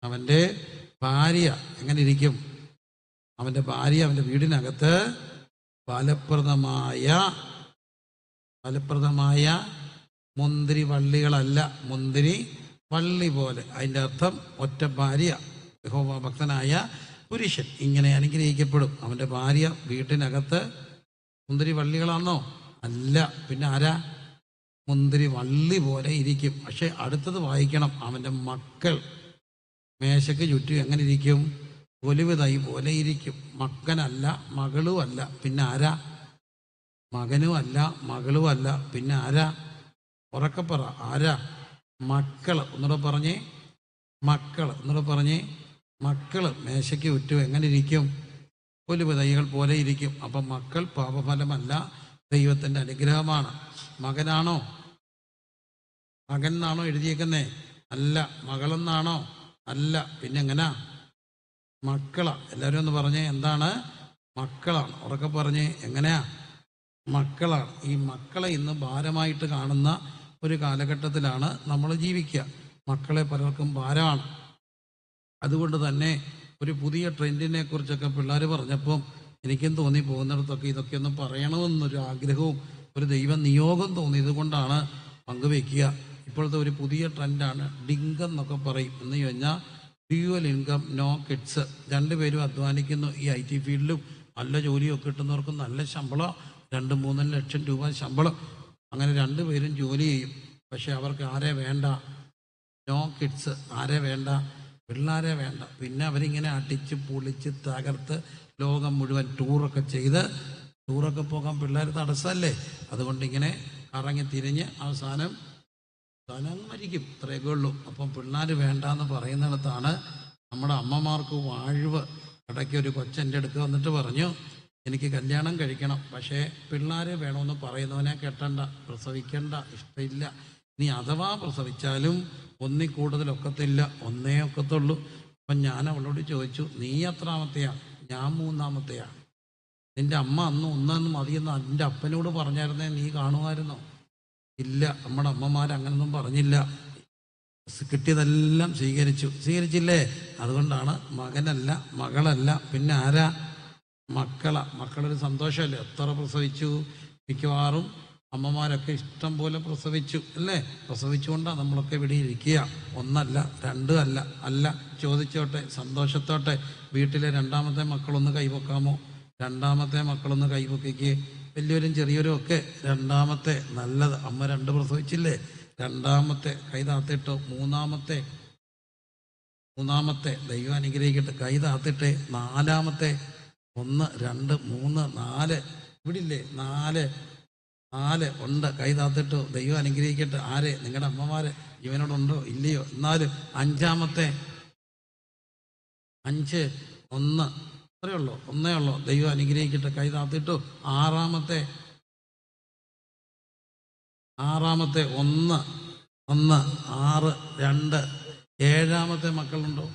അവൻ്റെ ഭാര്യ എങ്ങനെ ഇരിക്കും? അവൻ്റെ ഭാര്യ അവൻ്റെ വീടിനകത്ത് ഫലപ്രദമായ മുന്തിരി വള്ളികളല്ല, മുന്തിരി വള്ളി പോലെ. അതിൻ്റെ അർത്ഥം ഒറ്റ ഭാര്യ, യഹോവ ഭക്തനായ പുരുഷൻ ഇങ്ങനെ അനുഗ്രഹിക്കപ്പെടും. അവൻ്റെ ഭാര്യ വീട്ടിനകത്ത് മുന്തിരി വള്ളികളാണോ? അല്ല, പിന്നെ ആരാ? മുന്തിരി വള്ളി പോലെ ഇരിക്കും. പക്ഷെ അടുത്തത് വായിക്കണം. അവൻ്റെ മക്കൾ മേശയ്ക്ക് ചുറ്റും എങ്ങനെ ഇരിക്കും? ഒലിവ് തൈ പോലെ ഇരിക്കും. മക്കനല്ല, മകളുമല്ല, പിന്നെ ആരാ? മകനുമല്ല, മകളുമല്ല, പിന്നെ ആരാ? ഉറക്കപ്പറ, ആരാ? മക്കൾ. ഒന്നുകൂടെ പറഞ്ഞേ, മക്കൾ. ഒന്നുകൂടെ പറഞ്ഞേ, മക്കൾ മേശയ്ക്ക് ചുറ്റും എങ്ങനെ ഇരിക്കും? ഒലിവ് തൈകൾ പോലെ ഇരിക്കും. അപ്പം മക്കൾ പാപഫലമല്ല, ദൈവത്തിൻ്റെ അനുഗ്രഹമാണ്. മകനാണോ? മകൻ എന്നാണോ എഴുതിയേക്കുന്നേ? അല്ല. മകളെന്നാണോ? അല്ല, പിന്നെ എങ്ങനാ? മക്കളാ. എല്ലാവരും ഒന്ന് പറഞ്ഞേ, എന്താണ്? മക്കളാണ്. ഉറക്കെ പറഞ്ഞേ, എങ്ങനെയാ? മക്കളാണ്. ഈ മക്കളെ ഇന്ന് ഭാരമായിട്ട് കാണുന്ന ഒരു കാലഘട്ടത്തിലാണ് നമ്മൾ ജീവിക്കുക. മക്കളെ പലർക്കും ഭാരമാണ്. അതുകൊണ്ട് തന്നെ ഒരു പുതിയ ട്രെൻഡിനെ കുറിച്ചൊക്കെ പിള്ളേർ പറഞ്ഞപ്പം എനിക്കും തോന്നി, പോകുന്നിടത്തൊക്കെ ഇതൊക്കെ ഒന്ന് പറയണമെന്നൊരു ആഗ്രഹവും ഒരു ദൈവ നിയോഗം തോന്നിയത് കൊണ്ടാണ് പങ്കുവെക്കുക. ഇപ്പോഴത്തെ ഒരു പുതിയ ട്രെൻഡാണ് ഡിങ്കം എന്നൊക്കെ പറയും. എന്ന് കഴിഞ്ഞാൽ ഡ്യുവൽ ഇൻകം, നോ കിഡ്സ്. രണ്ടുപേരും അധ്വാനിക്കുന്നു. ഈ IT ഫീൽഡിലും നല്ല ജോലിയൊക്കെ കിട്ടുന്നവർക്ക് നല്ല ശമ്പളം, 2-3 ലക്ഷം രൂപ ശമ്പളം. അങ്ങനെ രണ്ടുപേരും ജോലി ചെയ്യും. പക്ഷെ അവർക്ക് ആരെ വേണ്ട? No kids. ആരെ വേണ്ട? പിള്ളേരെ വേണ്ട. പിന്നെ അവരിങ്ങനെ അടിച്ച് പൊളിച്ച് തകർത്ത് ലോകം മുഴുവൻ ടൂറൊക്കെ ചെയ്ത്, ടൂറൊക്കെ പോകാൻ പിള്ളേർ തടസ്സമല്ലേ? അതുകൊണ്ട് ഇങ്ങനെ കറങ്ങി തിരിഞ്ഞ് അവസാനം മരിക്കും. ഇത്രയൊക്കെ ഉള്ളൂ. അപ്പം പിള്ളേർ വേണ്ടാന്ന് പറയുന്നിടത്താണ് നമ്മുടെ അമ്മമാർക്ക് വാഴ്വ്. ഇടയ്ക്ക് ഒരു കൊച്ചെൻ്റെ അടുത്ത് വന്നിട്ട് പറഞ്ഞു, എനിക്ക് കല്യാണം കഴിക്കണം, പക്ഷേ പിള്ളേർ വേണമെന്ന് പറയുന്നവനെ കെട്ടണ്ട, പ്രസവിക്കണ്ട, ഇഷ്ടമില്ല. നീ അഥവാ പ്രസവിച്ചാലും ഒന്നിൽ കൂടുതലൊക്കത്തില്ല, ഒന്നേ ഒക്കത്തുള്ളൂ. അപ്പം ഞാൻ അവളോട് ചോദിച്ചു, നീ എത്രാമത്തെയാണ്? ഞാൻ 3-ാമത്തെയാണ്. നിൻ്റെ അമ്മ അന്ന് ഒന്നെന്ന് മതിയെന്ന് എൻ്റെ അപ്പനോട് പറഞ്ഞായിരുന്നേ നീ കാണുമായിരുന്നോ? ഇല്ല, നമ്മുടെ അമ്മമാരങ്ങനൊന്നും പറഞ്ഞില്ല. കിട്ടിയതെല്ലാം സ്വീകരിച്ചില്ലേ? അതുകൊണ്ടാണ് മകനല്ല, മകളല്ല, പിന്നെ ആരാ? മക്കളാ. മക്കളൊരു സന്തോഷമല്ലേ? എത്ര പ്രസവിച്ചു? മിക്കവാറും അമ്മമാരൊക്കെ ഇഷ്ടം പോലെ പ്രസവിച്ചു അല്ലേ? പ്രസവിച്ചുകൊണ്ടാണ് നമ്മളൊക്കെ ഇവിടെ ഇരിക്കുക. 1 അല്ല, 2 അല്ല. ചോദിച്ചോട്ടെ, സന്തോഷത്തോട്ടെ. വീട്ടിലെ 2-ാമത്തെ മക്കളൊന്ന് കൈവക്കാമോ? 2-ാമത്തെ മക്കളൊന്ന് കൈവക്കിക്ക്. വലിയവരും ചെറിയവരും ഒക്കെ 2-ാമത്തെ നല്ലത്. അമ്മ 2 പ്രസവിച്ചില്ലേ? 2-ാമത്തെ കൈ താത്തിട്ടോ. 3-ാമത്തെ ദൈവം അനുഗ്രഹിക്കട്ടെ, കൈ താത്തിട്ടെ. 4-ാമത്തെ 1, 2, 3, 4 ഇവിടില്ലേ? 4 ഉണ്ട്. കൈ താത്തിട്ടോ. ദൈവം അനുഗ്രഹിക്കട്ടെ. ആരെ? നിങ്ങളുടെ അമ്മമാരെ ജീവനോടുണ്ടോ ഇല്ലയോ? എന്നാലും 5-ാമത്തെ 5, 1 അത്രയേ ഉള്ളൂ, 1 ഉള്ളൂ. ദൈവം അനുഗ്രഹിക്കട്ടെ. കൈ താത്തിട്ടു. 6-ാമത്തെ 1, 6, 2. 7-ാമത്തെ മക്കളുണ്ടോ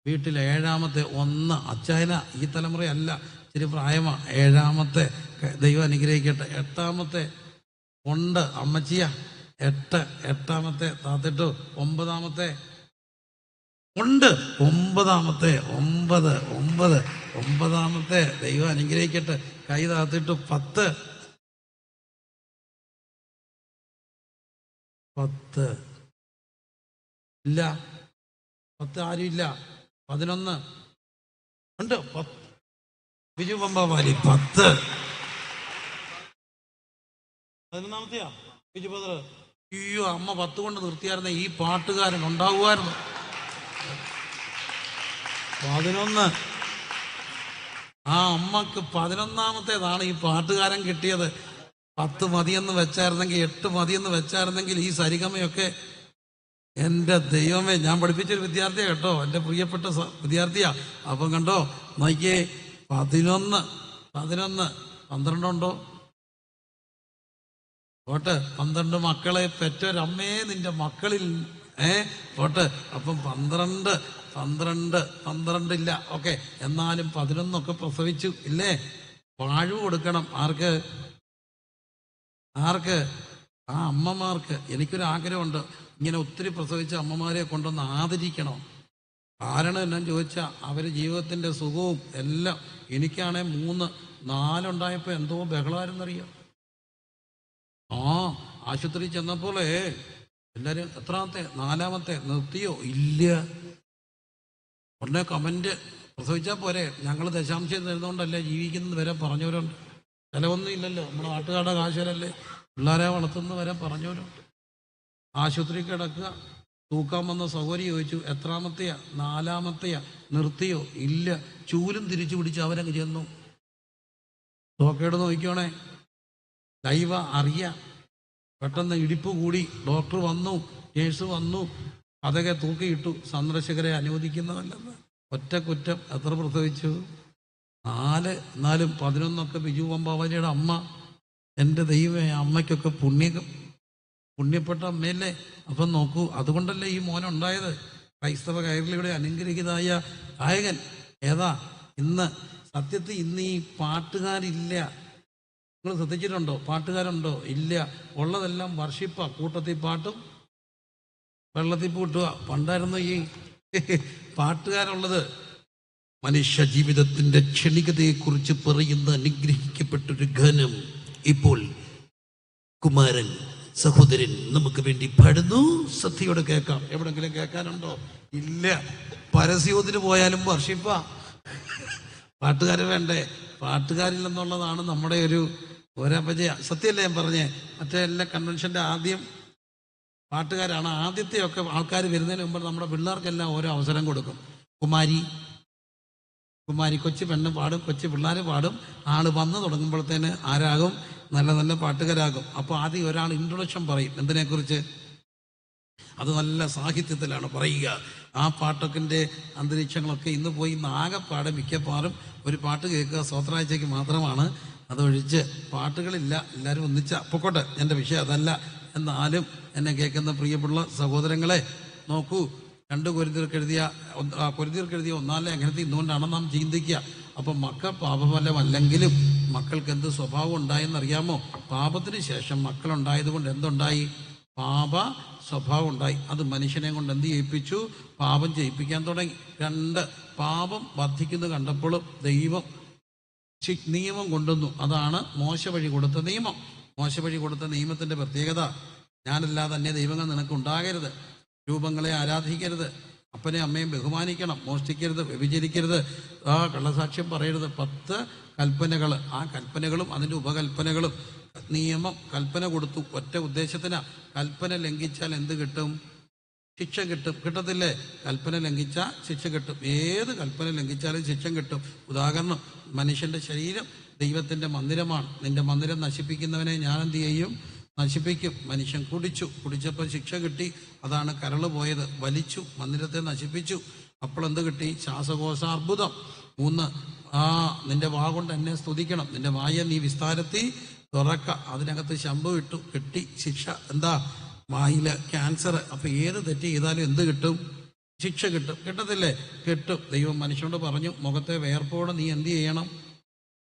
വീട്ടിൽ? 7-ാമത്തെ 1. അച്ചായന ഈ തലമുറയല്ല, ഇച്ചിരി പ്രായമാണ്. 7-ാമത്തെ ദൈവം അനുഗ്രഹിക്കട്ടെ. 8-ാമത്തെ ഉണ്ട്. അമ്മച്ചിയ 8-ാമത്തെ താത്തിട്ടു. 9-ാമത്തെ ഉണ്ട്. 9-ാമത്തെ 9-ാമത്തെ ദൈവം അനുഗ്രഹിക്കട്ടെ. കൈ താത്തിട്ടു. 10 ഇല്ല. 10 ആരും ഇല്ല. 11 ഉണ്ട്. 10 ബിജു പമ്പാവാലി 10. 11-ാമത്തെയാ ബിജു പദർ. അയ്യോ, അമ്മ 10 കൊണ്ട് നിർത്തിയായിരുന്നെ ഈ പാട്ടുകാരൻ ഉണ്ടാവുമായിരുന്നു. 11. ആ അമ്മക്ക് 11-ാമത്തേതാണ് ഈ പാട്ടുകാരൻ കിട്ടിയത്. 10 മതിയെന്ന് വെച്ചായിരുന്നെങ്കിൽ, 8 മതിയെന്ന് വെച്ചായിരുന്നെങ്കിൽ ഈ സരിഗമയൊക്കെ. എൻ്റെ ദൈവമേ, ഞാൻ പഠിപ്പിച്ചൊരു വിദ്യാർത്ഥിയാണ് കേട്ടോ, എൻ്റെ പ്രിയപ്പെട്ട വിദ്യാർത്ഥിയാ. അപ്പം കണ്ടോ, നോക്കിയേ, 11. 12 ഉണ്ടോ? പോട്ടെ. 12 മക്കളെ പെറ്റൊരമ്മേ നിന്റെ മക്കളിൽ പോട്ടെ. അപ്പം 12 ഇല്ല. ഓക്കെ, എന്നാലും 11 പ്രസവിച്ചു ഇല്ലേ? വാഴ്വ് കൊടുക്കണം. ആർക്ക്? ആ അമ്മമാർക്ക്. എനിക്കൊരാഗ്രഹമുണ്ട്, ഇങ്ങനെ ഒത്തിരി പ്രസവിച്ച അമ്മമാരെ കൊണ്ടൊന്ന് ആദരിക്കണം. കാരണം എന്നാന്ന് ചോദിച്ചാൽ അവർ ജീവിതത്തിൻ്റെ സുഖവും എല്ലാം. എനിക്കാണെങ്കിൽ 3, 4 ഉണ്ടായപ്പോൾ എന്തോ ബഹളമായിരുന്നറിയാം. ആശുപത്രി ചെന്നപ്പോളേ എല്ലാവരും എത്രാമത്തെ, 4-മത്തെ, നിർത്തിയോ? ഇല്ല. ഉടനെ കമൻറ്റ്, പ്രസവിച്ചാൽ പോരെ, ഞങ്ങൾ ദശാംശം തരുന്നതുകൊണ്ടല്ലേ ജീവിക്കുന്നത് വരെ പറഞ്ഞവരുണ്ട്. ചിലവൊന്നും ഇല്ലല്ലോ, നമ്മുടെ നാട്ടുകാരുടെ കാശുകാരല്ലേ പിള്ളേരെ വളർത്തുന്ന വരെ പറഞ്ഞവരുണ്ട്. ആശുപത്രി കിടക്കുക, തൂക്കാൻ വന്ന സൗകര്യം ചോദിച്ചു, എത്രാമത്തെയാ? 4-മത്തെയാ. നിർത്തിയോ? ഇല്ല. ചൂലും തിരിച്ചു പിടിച്ച് അവരങ്ങ് ചെന്നു. നോക്കേട് നോക്കിക്കോണേ, ദൈവ അറിയാം. പെട്ടെന്ന് ഇടിപ്പ് കൂടി, ഡോക്ടർ വന്നു, നേഴ്സ് വന്നു, അതൊക്കെ തൂക്കിയിട്ടു. സന്ദർശകരെ അനുവദിക്കുന്നതല്ലെന്ന്. ഒറ്റ കുറ്റം. എത്ര പ്രസവിച്ചു? 4. എന്നാലും 11 ബിജു പമ്പാവലിയുടെ അമ്മ. എൻ്റെ ദൈവമേ, അമ്മയ്ക്കൊക്കെ പുണ്യപ്പെട്ട അമ്മയല്ലേ. അപ്പം നോക്കൂ, അതുകൊണ്ടല്ലേ ഈ മോനുണ്ടായത്. ക്രൈസ്തവ കൈരളിയുടെ അനുഗ്രഹീതമായ ഗായകൻ ഏതാ? ഇന്ന് സത്യത്തിൽ ഇന്ന് ഈ പാട്ടുകാരില്ല. നിങ്ങൾ ശ്രദ്ധിച്ചിട്ടുണ്ടോ? പാട്ടുകാരുണ്ടോ? ഇല്ല. ഉള്ളതെല്ലാം വർഷിപ്പാ. കൂട്ടത്തിൽ പാട്ടും വെള്ളത്തിൽ പൂട്ടുക. പണ്ടായിരുന്നു ഈ പാട്ടുകാരുള്ളത്. മനുഷ്യ ജീവിതത്തിൻ്റെ ക്ഷണികതയെക്കുറിച്ച് പറയുന്ന അനുഗ്രഹിക്കപ്പെട്ടൊരു ഗാനം ഇപ്പോൾ കുമാരൻ സഹോദരൻ നമുക്ക് വേണ്ടി പാടുന്നു. ശ്രദ്ധയോടെ കേൾക്കാം. എവിടെങ്കിലും കേൾക്കാനുണ്ടോ? ഇല്ല. പരസ്യോത്തിന് പോയാലും വർഷിപ്പാ. പാട്ടുകാർ വേണ്ടേ? പാട്ടുകാരില്ലെന്നുള്ളതാണ് നമ്മുടെ ഒരു ഒരപജയ. സത്യമല്ലേ ഞാൻ പറഞ്ഞേ? മറ്റേ എല്ലാ കൺവെൻഷൻ്റെ ആദ്യം പാട്ടുകാരാണ്. ആദ്യത്തെയൊക്കെ ആൾക്കാർ വരുന്നതിന് മുമ്പ് നമ്മുടെ പിള്ളേർക്കെല്ലാം ഓരോ അവസരം കൊടുക്കും. കുമാരി, കൊച്ചു പെണ്ണ് പാടും, കൊച്ചു പിള്ളേർ പാടും. ആൾ വന്ന് തുടങ്ങുമ്പോഴത്തേന് ആരാകും? നല്ല നല്ല പാട്ടുകാരാകും. അപ്പോൾ ആദ്യം ഒരാൾ ഇൻട്രൊഡക്ഷൻ പറയും. എന്തിനെക്കുറിച്ച്? അത് നല്ല സാഹിത്യത്തിലാണ് പറയുക. ആ പാട്ടൊക്കെ അന്തരീക്ഷങ്ങളൊക്കെ ഇന്ന് പോയി ആകെപ്പാടെ മിക്കപ്പാറും ഒരു പാട്ട് കേൾക്കുക സ്വത്രാഴ്ചയ്ക്ക് മാത്രമാണ്. അതൊഴിച്ച് പാട്ടുകളില്ല. എല്ലാവരും ഒന്നിച്ച പൊക്കോട്ടെ, എൻ്റെ വിഷയം അതല്ല. എന്നാലും എന്നെ കേൾക്കുന്ന പ്രിയപ്പെട്ട സഹോദരങ്ങളെ നോക്കൂ, 2 കൊരിന്ത്യർക്ക് എഴുതിയ 1 അങ്ങനത്തെ ഇന്നുകൊണ്ടാണ് നാം ചിന്തിക്കുക. അപ്പം മക്കൾ പാപഫലമല്ലെങ്കിലും മക്കൾക്ക് എന്ത് സ്വഭാവം ഉണ്ടായെന്നറിയാമോ? പാപത്തിന് ശേഷം മക്കളുണ്ടായത് കൊണ്ട് എന്തുണ്ടായി? പാപ സ്വഭാവം ഉണ്ടായി. അത് മനുഷ്യനെ കൊണ്ട് എന്ത് ചെയ്യിപ്പിച്ചു? പാപം ചെയ്യിപ്പിക്കാൻ തുടങ്ങി. 2, പാപം വർദ്ധിക്കുന്നത് കണ്ടപ്പോൾ ദൈവം നിയമം കൊണ്ടുവന്നു. അതാണ് മോശ വഴി കൊടുത്ത നിയമം. മോശ വഴി കൊടുത്ത നിയമത്തിൻ്റെ പ്രത്യേകത, ഞാനല്ലാതെ തന്നെ ദൈവങ്ങൾ നിനക്ക് ഉണ്ടാകരുത്, രൂപങ്ങളെ ആരാധിക്കരുത്, അപ്പനെ അമ്മയും ബഹുമാനിക്കണം, മോഷ്ടിക്കരുത്, വ്യഭിചരിക്കരുത്, കള്ളസാക്ഷ്യം പറയരുത്. 10 കൽപ്പനകൾ. ആ കൽപ്പനകളും അതിൻ്റെ ഉപകൽപ്പനകളും നിയമം കൽപ്പന കൊടുത്തു. ഒറ്റ ഉദ്ദേശത്തിനാ. കൽപ്പന ലംഘിച്ചാൽ എന്ത് കിട്ടും? ശിക്ഷ കിട്ടും. കിട്ടത്തില്ലേ? കൽപ്പന ലംഘിച്ചാൽ ശിക്ഷ കിട്ടും. ഏത് കൽപ്പന ലംഘിച്ചാലും ശിക്ഷ കിട്ടും. ഉദാഹരണം, മനുഷ്യൻ്റെ ശരീരം ദൈവത്തിൻ്റെ മന്ദിരമാണ്. നിന്റെ മന്ദിരം നശിപ്പിക്കുന്നവനെ ഞാൻ എന്ത് ചെയ്യും? നശിപ്പിക്കും. മനുഷ്യൻ കുടിച്ചപ്പോൾ ശിക്ഷ കിട്ടി. അതാണ് കരള് പോയത്. വലിച്ചു, മന്ദിരത്തെ നശിപ്പിച്ചു. അപ്പോൾ എന്ത് കിട്ടി? ശ്വാസകോശാർബുദം. 3, നിന്റെ വാ കൊണ്ട് എന്നെ സ്തുതിക്കണം. നിന്റെ വായ നീ വിസ്താരത്തിൽ തുറക്ക. അതിനകത്ത് ശംഭു ഇട്ടു, കിട്ടി ശിക്ഷ. എന്താ? വായില് ക്യാൻസർ. അപ്പം ഏത് തെറ്റ് ചെയ്താലും എന്ത് കിട്ടും? ശിക്ഷ കിട്ടും. കിട്ടത്തില്ലേ? കിട്ടും. ദൈവം മനുഷ്യനോട് പറഞ്ഞു, മുഖത്തെ വേർപ്പോടെ നീ എന്ത് ചെയ്യണം?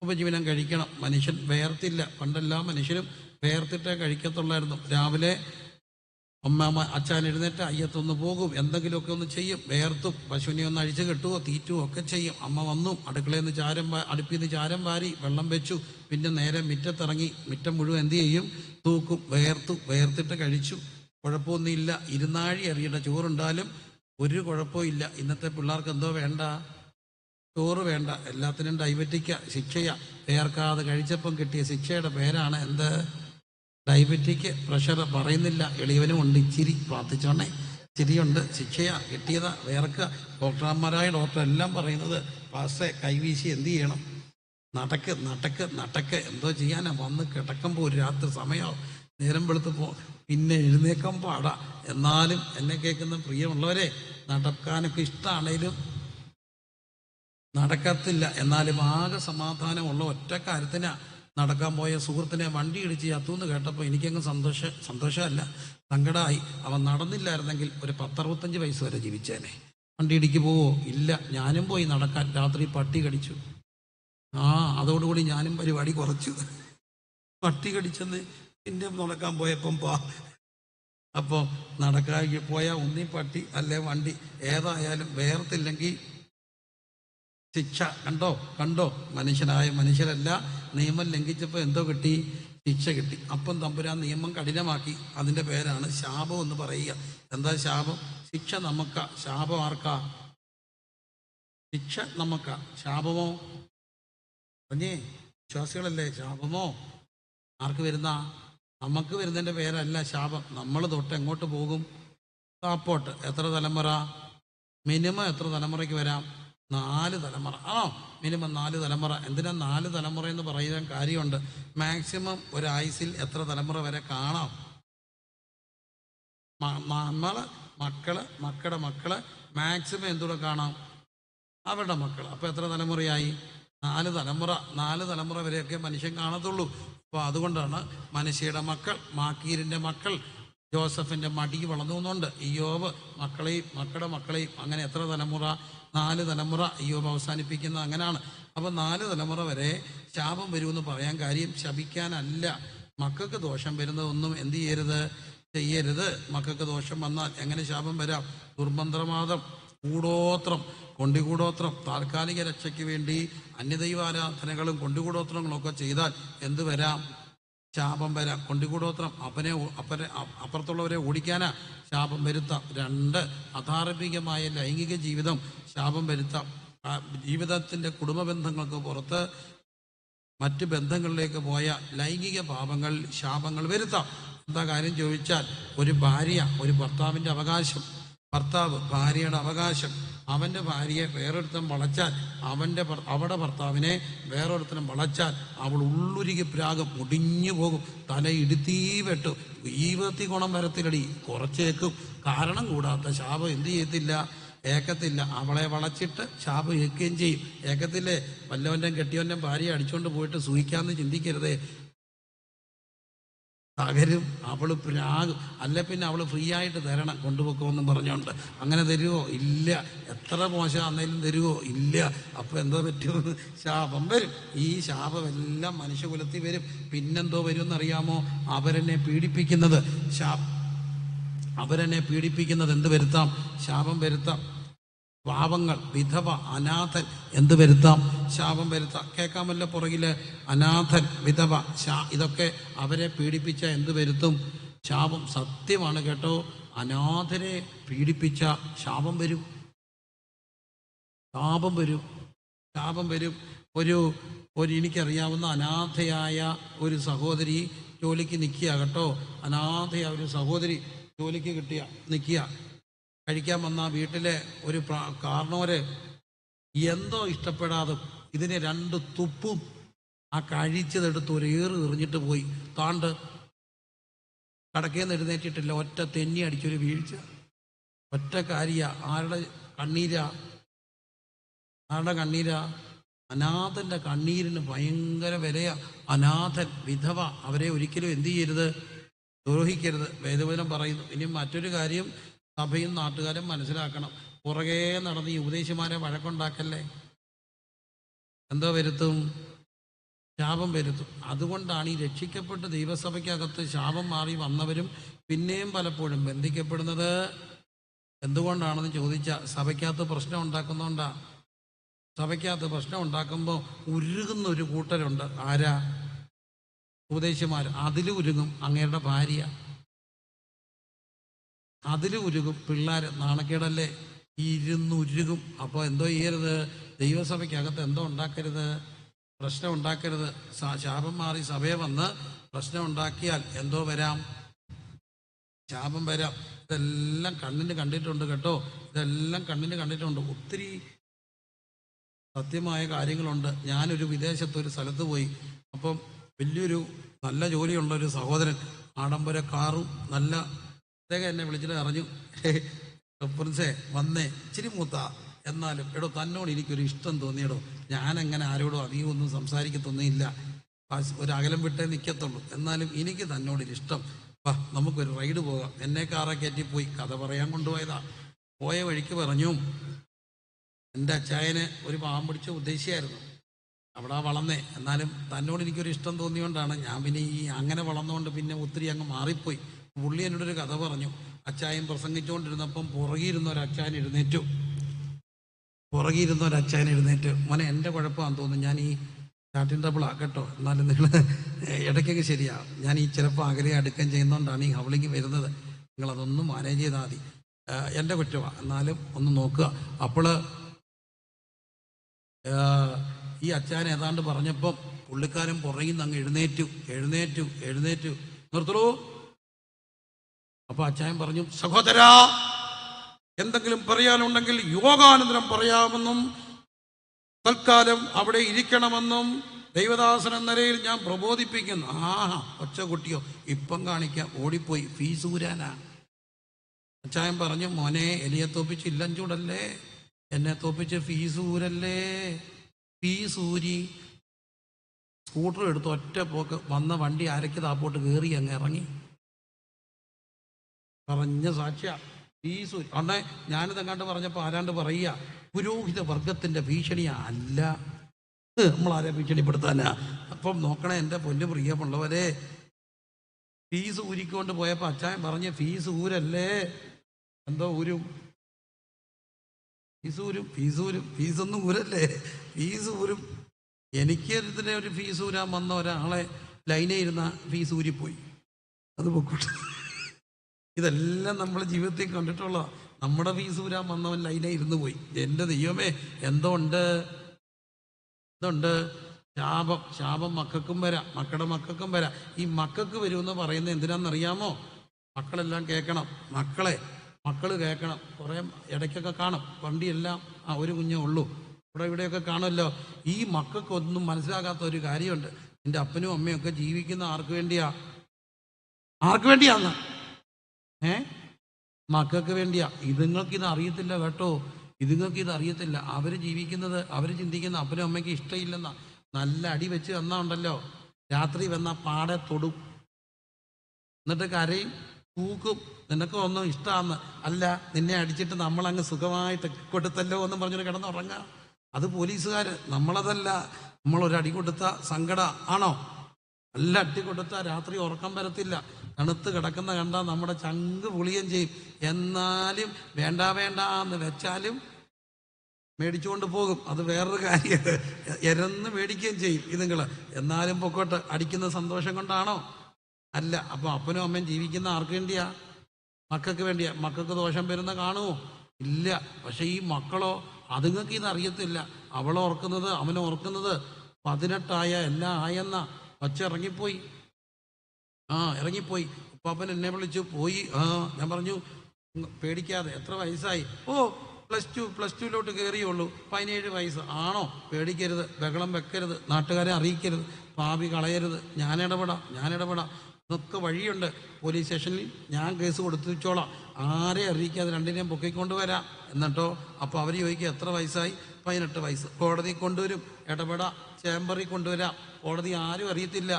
ഉപജീവനം കഴിക്കണം. മനുഷ്യൻ വേർത്തില്ല. പണ്ടെല്ലാം മനുഷ്യരും വേർത്തിട്ടേ കഴിക്കത്തുള്ളായിരുന്നു. രാവിലെ അച്ഛൻ എഴുന്നേറ്റ് അയ്യത്തൊന്ന് പോകും, എന്തെങ്കിലുമൊക്കെ ഒന്ന് ചെയ്യും, വേർത്തും. പശുവിനെ ഒന്ന് അഴിച്ചു കെട്ടുവോ തീറ്റുവോ ഒക്കെ ചെയ്യും. അമ്മ വന്നു അടുപ്പിൽ നിന്ന് ചാരം വാരി വെള്ളം വെച്ചു. പിന്നെ നേരെ മുറ്റത്തിറങ്ങി മുറ്റം മുഴുവൻ എന്ത് ചെയ്യും? തൂക്കും. വേർത്തിട്ട് കഴിച്ചു. കുഴപ്പമൊന്നുമില്ല. ഇരുന്നാഴി അറിയണ്ട ചോറുണ്ടാലും ഒരു കുഴപ്പമില്ല. ഇന്നത്തെ പിള്ളേർക്ക് എന്തോ വേണ്ട? ചോറ് വേണ്ട. എല്ലാത്തിനും ഡയബറ്റിക്കാ, ശിക്ഷയാ. വേർക്കാതെ കഴിച്ചപ്പം കിട്ടിയ ശിക്ഷയുടെ പേരാണ് എന്ത്? ഡയബറ്റിക്. പ്രഷർ പറയുന്നില്ല. എളിയവനും ഉണ്ട് ഇച്ചിരി, പ്രാർത്ഥിച്ചോണേ. ഇച്ചിരിയുണ്ട്. ശിക്ഷയാ, കിട്ടിയതാ. വേർക്കുക. ഡോക്ടർമാരായ ഡോക്ടർ എല്ലാം പറയുന്നത് പാസ്റ്റേ കൈവീശി എന്ത് ചെയ്യണം? നടക്ക്. എന്തോ ചെയ്യാനാ? വന്ന് കിടക്കുമ്പോൾ ഒരു രാത്രി സമയമാവും, നേരം വെളുത്ത് പിന്നെ എഴുന്നേക്കാൻ പാടാ. എന്നാലും എന്നെ കേൾക്കുന്ന പ്രിയമുള്ളവരെ, നടക്കാനൊക്കെ ഇഷ്ടമാണേലും നടക്കത്തില്ല. എന്നാലും ആകെ സമാധാനമുള്ള ഒറ്റ കാര്യത്തിനാ നടക്കാൻ പോയ സുഹൃത്തിനെ വണ്ടി ഇടിച്ച് ചത്തുവെന്ന് കേട്ടപ്പോൾ എനിക്കങ്ങ് സന്തോഷമല്ല, സങ്കടമായി. അവൻ നടന്നില്ലായിരുന്നെങ്കിൽ ഒരു 10-65 വയസ്സ് വരെ ജീവിച്ചേനെ. വണ്ടി ഇടിക്ക് പോവോ? ഇല്ല. ഞാനും പോയി നടക്കാൻ. രാത്രി പട്ടി കടിച്ചു. അതോടുകൂടി ഞാനും പരിപാടി കുറച്ചു. പട്ടി കടിച്ചെന്ന് പിന്നെ നടക്കാൻ പോയപ്പം അപ്പോൾ നടക്കാതെ പോയാൽ ഒന്നീ പട്ടി അല്ലെ വണ്ടി, ഏതായാലും വേർത്തില്ലെങ്കിൽ ശിക്ഷ. കണ്ടോ മനുഷ്യനായ മനുഷ്യരല്ല, നിയമം ലംഘിച്ചപ്പോൾ എന്തോ കിട്ടി? ശിക്ഷ കിട്ടി. അപ്പം തമ്പുരാൻ നിയമം കഠിനമാക്കി. അതിൻ്റെ പേരാണ് ശാപം എന്ന് പറയുക. എന്താ ശാപം? ശിക്ഷ നമുക്കാ, ശാപം ആർക്കാ? ശിക്ഷ നമുക്കാ, ശാപമോ? പറഞ്ഞേ, വിശ്വാസികളല്ലേ? ശാപമോ ആർക്ക് വരുന്ന? നമുക്ക് വരുന്നതിൻ്റെ പേരല്ല ശാപം. നമ്മൾ തൊട്ട് എങ്ങോട്ട് പോകും? താപ്പോട്ട്. എത്ര തലമുറ? മിനിമം എത്ര തലമുറയ്ക്ക് വരാം? 4 തലമുറ. മിനിമം 4 തലമുറ. എന്തിനാ 4 തലമുറ എന്ന് പറയാൻ കാര്യമുണ്ട്. മാക്സിമം ഒരു ആയുസിൽ എത്ര തലമുറ വരെ കാണാം? നമ്മളെ മക്കളുടെ മക്കള് മാക്സിമം എന്തുകൂടെ കാണാം? അവരുടെ മക്കൾ. അപ്പോൾ എത്ര തലമുറയായി? 4 തലമുറ. 4 തലമുറ വരെയൊക്കെ മനുഷ്യൻ കാണത്തുള്ളൂ. അപ്പോൾ അതുകൊണ്ടാണ് മനുഷ്യയുടെ മക്കൾ, മാക്കീരിൻ്റെ മക്കൾ ജോസഫിൻ്റെ മടി വളർന്നു എന്നുണ്ട്. ഇയ്യോബ് മക്കളെയും മക്കളുടെ മക്കളെയും, അങ്ങനെ എത്ര തലമുറ? 4 തലമുറ. ഇയ്യോബ് അവസാനിപ്പിക്കുന്നത് അങ്ങനെയാണ്. അപ്പോൾ 4 തലമുറ വരെ ശാപം വരുമെന്ന് പറയാൻ കാര്യം ശപിക്കാനല്ല. മക്കൾക്ക് ദോഷം വരുന്നതൊന്നും എന്ത് ചെയ്യരുത്. മക്കൾക്ക് ദോഷം വന്നാൽ എങ്ങനെ ശാപം വരാം? ദുർമന്ത്രവാദം, കൂടോത്രം, കൊണ്ടിക്കൂടോത്രം, താൽക്കാലിക രക്ഷയ്ക്ക് വേണ്ടി അന്യദൈവാരാധനകളും കൊണ്ടിക്കൂടോത്രങ്ങളൊക്കെ ചെയ്താൽ എന്ത് വരാം? ശാപം വരാം. കൊണ്ടിക്കൂടോത്രം അപ്പുറത്തുള്ളവരെ ഓടിക്കാനാ ശാപം വരുത്താം. 2, അധാർമികമായ ലൈംഗിക ജീവിതം ശാപം വരുത്താം. ജീവിതത്തിൻ്റെ കുടുംബ ബന്ധങ്ങൾക്ക് പുറത്ത് മറ്റ് ബന്ധങ്ങളിലേക്ക് പോയ ലൈംഗിക പാപങ്ങൾ, ശാപങ്ങൾ വരുത്താം. എന്താ കാര്യം ചോദിച്ചാൽ, ഒരു ഭാര്യ ഒരു ഭർത്താവിൻ്റെ അവകാശം, ഭർത്താവ് ഭാര്യയുടെ അവകാശം. അവൻ്റെ ഭാര്യയെ വേറൊരുത്തൻ വളച്ചാൽ, അവളുടെ ഭർത്താവിനെ വേറൊരുത്തനും വളച്ചാൽ അവൾ ഉള്ളുരുകി പ്രാകും, മുടിഞ്ഞു പോകും, തല ഇടുത്തീ വെട്ടും. ജീവിതത്തിൽ ഗുണം വരത്തില്ലടി, കുറച്ചേക്കും. കാരണം കൂടാത്ത ശാപം എന്ത് ചെയ്യത്തില്ല? ഏക്കത്തില്ല. അവളെ വളച്ചിട്ട് ശാപം ഏൽക്കുകയും ചെയ്യും. ഏക്കത്തില്ലേ? വല്ലവൻ്റെ കെട്ടിയവൻ്റെ ഭാര്യയെ അടിച്ചുകൊണ്ട് പോയിട്ട് സൂഹിക്കാമെന്ന് ചിന്തിക്കരുതേ. തകരും, അവൾ പ്രാകും. അല്ല പിന്നെ അവൾ ഫ്രീ ആയിട്ട് തരണം, കൊണ്ടുപോക്കുമെന്നും പറഞ്ഞുകൊണ്ട്. അങ്ങനെ തരുമോ? ഇല്ല. എത്ര മോശം അന്നേലും തരുമോ? ഇല്ല. അപ്പോൾ എന്തോ പറ്റുമെന്ന്? ശാപം വരും. ഈ ശാപമെല്ലാം മനുഷ്യകുലത്തിൽ വരും. പിന്നെന്തോ വരുമെന്നറിയാമോ? അവരെന്നെ പീഡിപ്പിക്കുന്നത് എന്ത് വരുത്താം? ശാപം വരുത്താം. പാവങ്ങൾ, വിധവ, അനാഥൻ എന്ത് വരുത്താം? ശാപം വരുത്താം. കേൾക്കാമല്ലോ പുറകില്, അനാഥൻ, വിധവ, ഇതൊക്കെ അവരെ പീഡിപ്പിച്ച എന്ത് വരുത്തും? ശാപം. സത്യമാണ് കേട്ടോ. അനാഥരെ പീഡിപ്പിച്ച ശാപം വരും. ശാപം വരും. ഒരു എനിക്കറിയാവുന്ന അനാഥയായ ഒരു സഹോദരി ജോലിക്ക് നിൽക്കുക കേട്ടോ. അനാഥയായ ഒരു സഹോദരി ജോലിക്ക് നിൽക്കുക. കഴിക്കാൻ വന്ന വീട്ടിലെ ഒരു കാരണവര് എന്തോ ഇഷ്ടപ്പെടാതെ ഇതിനെ 2 തുപ്പും ആ കഴിച്ചതെടുത്ത് ഒരു എറിഞ്ഞിട്ട് പോയി. താണ്ട് കടക്കേന്ന് എഴുന്നേറ്റിട്ടില്ല. ഒറ്റ തെന്നി അടിച്ചൊരു വീഴ്ച. ഒറ്റ കാര്യ. ആരുടെ കണ്ണീരാ? അനാഥൻ്റെ കണ്ണീരിന് ഭയങ്കര വിലയാ. അനാഥൻ, വിധവ, അവരെ ഒരിക്കലും എന്ത് ചെയ്യരുത്? ദ്രോഹിക്കരുത്. വേദവചനം പറയുന്നു. ഇനി മറ്റൊരു കാര്യം സഭയും നാട്ടുകാരും മനസ്സിലാക്കണം. പുറകെ നടന്ന് ഈ ഉപദേശിമാരെ വഴക്കുണ്ടാക്കല്ലേ. എന്തോ വരുത്തും? ശാപം വരുത്തും. അതുകൊണ്ടാണ് ഈ രക്ഷിക്കപ്പെട്ട് ദൈവസഭയ്ക്കകത്ത് ശാപം മാറി വന്നവരും പിന്നെയും പലപ്പോഴും ബന്ധിക്കപ്പെടുന്നത്. എന്തുകൊണ്ടാണെന്ന് ചോദിച്ചാൽ, സഭയ്ക്കകത്ത് പ്രശ്നം ഉണ്ടാക്കുന്നതുകൊണ്ടാണ്. സഭയ്ക്കകത്ത് പ്രശ്നം ഉണ്ടാക്കുമ്പോൾ ഉരുകുന്ന ഒരു കൂട്ടരുണ്ട്. ആരാ? ഉപദേശിമാർ. അതിൽ ഉരുകും അങ്ങയുടെ ഭാര്യ, അതിൽ ഉരുകും പിള്ളേർ. നാണക്കേടല്ലേ? ഇരുന്നുരുകും. അപ്പോൾ എന്തോ ചെയ്യരുത്? ദൈവസഭയ്ക്കകത്ത് എന്തോ ഉണ്ടാക്കരുത്? പ്രശ്നം ഉണ്ടാക്കരുത്. ശാപം മാറി സഭയെ വന്ന് പ്രശ്നം ഉണ്ടാക്കിയാൽ എന്തോ വരാം? ശാപം വരാം. ഇതെല്ലാം കണ്ണിന് കണ്ടിട്ടുണ്ട് കേട്ടോ. ഇതെല്ലാം കണ്ണിന് കണ്ടിട്ടുണ്ട്. ഒത്തിരി സത്യമായ കാര്യങ്ങളുണ്ട്. ഞാനൊരു വിദേശത്തൊരു സ്ഥലത്ത് പോയി. അപ്പം വലിയൊരു നല്ല ജോലിയുള്ളൊരു സഹോദരൻ, ആഡംബര കാറും നല്ല, അദ്ദേഹം എന്നെ വിളിച്ചിട്ട് അറിഞ്ഞു, പ്രിൻസേ വന്നേ, ഇച്ചിരി മൂത്ത, എന്നാലും എടോ തന്നോട് എനിക്കൊരു ഇഷ്ടം തോന്നിയടോ. ഞാനങ്ങനെ ആരോടും അധികം ഒന്നും സംസാരിക്കത്തൊന്നുമില്ല, ഒരു അകലം വിട്ടേ നിൽക്കത്തുള്ളൂ. എന്നാലും എനിക്ക് തന്നോടൊരിഷ്ടം. നമുക്കൊരു റൈഡ് പോകാം. എന്നെ കാറെ കയറ്റിപ്പോയി. കഥ പറയാൻ കൊണ്ടുപോയതാ. പോയ വഴിക്ക് പറഞ്ഞു, എൻ്റെ അച്ചായന് ഒരു പാവം പിടിച്ച ഉദ്ദേശിയായിരുന്നു. അവിടെ വളർന്നേ. എന്നാലും തന്നോട് എനിക്കൊരു ഇഷ്ടം തോന്നിയോണ്ടാണ് ഞാൻ പിന്നെ അങ്ങനെ വളർന്നുകൊണ്ട് പിന്നെ ഒത്തിരി അങ്ങ് മാറിപ്പോയി. പുള്ളി എന്നോടൊരു കഥ പറഞ്ഞു. അച്ചായൻ പ്രസംഗിച്ചുകൊണ്ടിരുന്നപ്പം പുറകിയിരുന്ന ഒരു അച്ചായൻ എഴുന്നേറ്റ് മോനെ എൻ്റെ കുഴപ്പമാണെന്ന് തോന്നുന്നു, ഞാൻ ഈ സ്റ്റാർട്ടിങ് ട്രബിളാണ് കേട്ടോ, എന്നാലും നിങ്ങൾ ഇടയ്ക്കൊക്കെ ശരിയാവും, ഞാൻ ഈ ചിലപ്പോൾ അകലെ അടുക്കം ചെയ്യുന്നതുകൊണ്ടാണ് ഈ ഹൗളിങ് വരുന്നത്, നിങ്ങളതൊന്നും മാനേജ് ചെയ്താൽ മതി, എൻ്റെ കുറ്റമാണ്, എന്നാലും ഒന്ന് നോക്കുക. അപ്പോൾ ഈ അച്ചായൻ ഏതാണ്ട് പറഞ്ഞപ്പം പുള്ളിക്കാരൻ പുറകിൽ നിന്ന് അങ്ങ് എഴുന്നേറ്റു നിർത്തൂ. അപ്പോൾ അച്ചായൻ പറഞ്ഞു, സഹോദരാ, എന്തെങ്കിലും പറയാനുണ്ടെങ്കിൽ യോഗാനന്തരം പറയാമെന്നും തൽക്കാലം അവിടെ ഇരിക്കണമെന്നും ദൈവദാസൻ എന്ന നിലയിൽ ഞാൻ പ്രബോധിപ്പിക്കുന്നു. ഒച്ച കുട്ടിയോ, ഇപ്പം കാണിക്കാം, ഓടിപ്പോയി ഫീസ് ഊരാനാ. അച്ചായൻ പറഞ്ഞു, മോനെ, എലിയെ തോപ്പിച്ച് ഇല്ലം ചൂടല്ലേ, എന്നെ തോപ്പിച്ച് ഫീസ് ഊരല്ലേ. ഫീസ് ഊരി സ്കൂട്ടർ എടുത്ത് ഒറ്റ പോക്ക് വന്ന വണ്ടി അരയ്ക്ക് താപ്പോട്ട് കയറി അങ്ങ് ഇറങ്ങി. പറഞ്ഞ സാക്ഷ്യ ഫീസ് ഊരി. അന്നേ ഞാനിതെങ്ങാണ്ട് പറഞ്ഞപ്പോൾ ആരാണ്ട് പറയുക, പുരോഹിത വർഗത്തിൻ്റെ ഭീഷണിയാ. അല്ല, നമ്മളാരെ ഭീഷണിപ്പെടുത്താനാ? അപ്പം നോക്കണേ എൻ്റെ പൊന്നു പ്രിയമുള്ളവരെ, ഫീസ് ഊരിക്കൊണ്ട് പോയപ്പോൾ അച്ചായൻ പറഞ്ഞ്, ഫീസ് ഊരല്ലേ, എന്തോ ഊരും, ഫീസൊന്നും ഊരല്ലേ, ഫീസ് ഊരും. എനിക്ക് ഇതിനെ ഒരു ഫീസ് ഊരാൻ വന്ന ഒരാളെ ലൈനേ ഇരുന്ന ഫീസ് ഊരിപ്പോയി, അത് പൊക്കോട്ടെ. ഇതെല്ലാം നമ്മൾ ജീവിതത്തിൽ കണ്ടിട്ടുള്ള. നമ്മുടെ ഫീസ് ഊരാൻ വന്നവൻ ലൈനേ ഇരുന്ന് പോയി. എൻ്റെ ദൈവമേ, ഇതുണ്ട് ശാപം മക്കൾക്കും വരാം, മക്കളുടെ മക്കൾക്കും വരാം. ഈ മക്കൾക്ക് വരുമെന്ന് പറയുന്നത് എന്തിനാണെന്നറിയാമോ? മക്കളെല്ലാം കേൾക്കണം, മക്കൾ കേൾക്കണം. കുറേ ഇടയ്ക്കൊക്കെ കാണും, വണ്ടിയെല്ലാം ഒരു കുഞ്ഞേ ഉള്ളൂ, ഇവിടെയൊക്കെ കാണുമല്ലോ. ഈ മക്കൾക്കൊന്നും മനസ്സിലാകാത്ത ഒരു കാര്യമുണ്ട്. എൻ്റെ അപ്പനും അമ്മയും ഒക്കെ ജീവിക്കുന്ന ആർക്ക് വേണ്ടിയാന്ന്? മക്കൾക്ക് വേണ്ടിയാ. ഇതുങ്ങൾക്കിത് അറിയത്തില്ല കേട്ടോ, ഇതുങ്ങൾക്കിത് അറിയത്തില്ല. അവർ ജീവിക്കുന്നത്, അവർ ചിന്തിക്കുന്ന അപ്പനും അമ്മയ്ക്ക് ഇഷ്ടമില്ലെന്നാ. നല്ല അടി വെച്ച് തന്നാണ്ടല്ലോ, രാത്രി വന്ന പാടെ തൊടും, എന്നിട്ട് കരയും, തൂക്കും. നിനക്ക് ഒന്നും ഇഷ്ടമാന്ന്. അല്ല, നിന്നെ അടിച്ചിട്ട് നമ്മളങ്ങ് സുഖമായിട്ട് കൊടുത്തല്ലോ എന്നും പറഞ്ഞൊരു കിടന്നുറങ്ങാം. അത് പോലീസുകാർ, നമ്മളതല്ല. നമ്മളൊരടി കൊടുത്ത സങ്കട ആണോ? നല്ല അടി കൊടുത്ത രാത്രി ഉറക്കം വരത്തില്ല. തണുത്ത് കിടക്കുന്ന കണ്ടാൽ നമ്മുടെ ചങ്ക് പൊളിയും ചെയ്യും. എന്നാലും വേണ്ട എന്ന് വെച്ചാലും മേടിച്ചുകൊണ്ട് പോകും. അത് വേറൊരു കാര്യം, എരന്ന് മേടിക്കുകയും ചെയ്യും ഇതുങ്ങൾ. എന്നാലും പൊക്കോട്ട്, അടിക്കുന്ന സന്തോഷം കൊണ്ടാണോ? അല്ല. അപ്പോൾ അപ്പനും അമ്മയും ജീവിക്കുന്ന ആർക്ക് വേണ്ടിയാ? മക്കൾക്ക് വേണ്ടിയാ. മക്കൾക്ക് ദോഷം വരുന്ന കാണുമോ? ഇല്ല. പക്ഷെ ഈ മക്കളോ, അതുങ്ങൾക്ക് ഇതറിയത്തില്ല. അവളോർക്കുന്നത്, അവനോർക്കുന്നത് 18 എല്ലാം ആയെന്ന പച്ച ഇറങ്ങിപ്പോയി. ഉപ്പാപ്പൻ എന്നെ വിളിച്ചു പോയി. ഞാൻ പറഞ്ഞു, പേടിക്കാതെ. എത്ര വയസ്സായി? +2 കയറിയുള്ളൂ. 17 വയസ്സ്. ആണോ? പേടിക്കരുത്, ബഹളം വെക്കരുത്, നാട്ടുകാരെ അറിയിക്കരുത്, പാപി കളയരുത്. ഞാൻ ഇടപെടാം. ഇതൊക്കെ വഴിയുണ്ട്. പോലീസ് സ്റ്റേഷനിൽ ഞാൻ കേസ് കൊടുത്തുവെച്ചോളാം. ആരെ അറിയിക്കാതെ രണ്ടിനെയും പൊക്കിക്കൊണ്ട് വരാം. എന്നിട്ടോ അപ്പോൾ അവർ ചോദിക്കുക, എത്ര വയസ്സായി? 18 വയസ്സ്. കോടതി കൊണ്ടുവരും, ഇടപെടാം, ചേംബറിൽ കൊണ്ടുവരാം. കോടതി ആരും അറിയത്തില്ല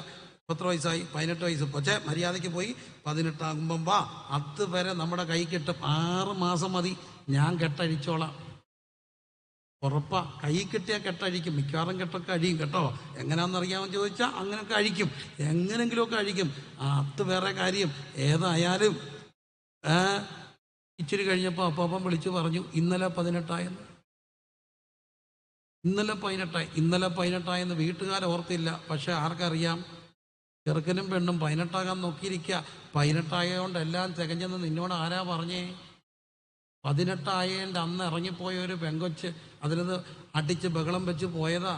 എത്ര വയസ്സായി. 18 വയസ്സ്. പക്ഷേ മര്യാദയ്ക്ക് പോയി 18 ആകുമ്പം വാ, അതുവരെ നമ്മുടെ കൈ കിട്ടും. 6 മാസം മതി, ഞാൻ കെട്ടഴിച്ചോളാം. ഉറപ്പാ. കൈ കിട്ടിയാൽ കെട്ടഴിക്കും. മിക്കവാറും കെട്ടൊക്കെ അഴിയും കേട്ടോ. എങ്ങനെയാണെന്നറിയാമെന്ന് ചോദിച്ചാൽ അങ്ങനെയൊക്കെ അഴിക്കും, എങ്ങനെങ്കിലുമൊക്കെ അഴിക്കും. അത് വേറെ കാര്യം. ഏതായാലും ഇച്ചിരി കഴിഞ്ഞപ്പോൾ അപ്പാപ്പൻ വിളിച്ചു പറഞ്ഞു, ഇന്നലെ 18 ഇന്നലെ 18 വീട്ടുകാർ ഓർത്തില്ല. പക്ഷെ ആർക്കറിയാം? ചെറുക്കനും പെണ്ണും 18 നോക്കിയിരിക്കുക. 18 കൊണ്ട് എല്ലാം തികഞ്ഞെന്ന് നിന്നോട് ആരാ പറഞ്ഞേ? 18 അന്ന് ഇറങ്ങിപ്പോയ ഒരു പെങ്കൊച്ച് അതിനത് അടിച്ച് ബഹളം വെച്ച് പോയതാ.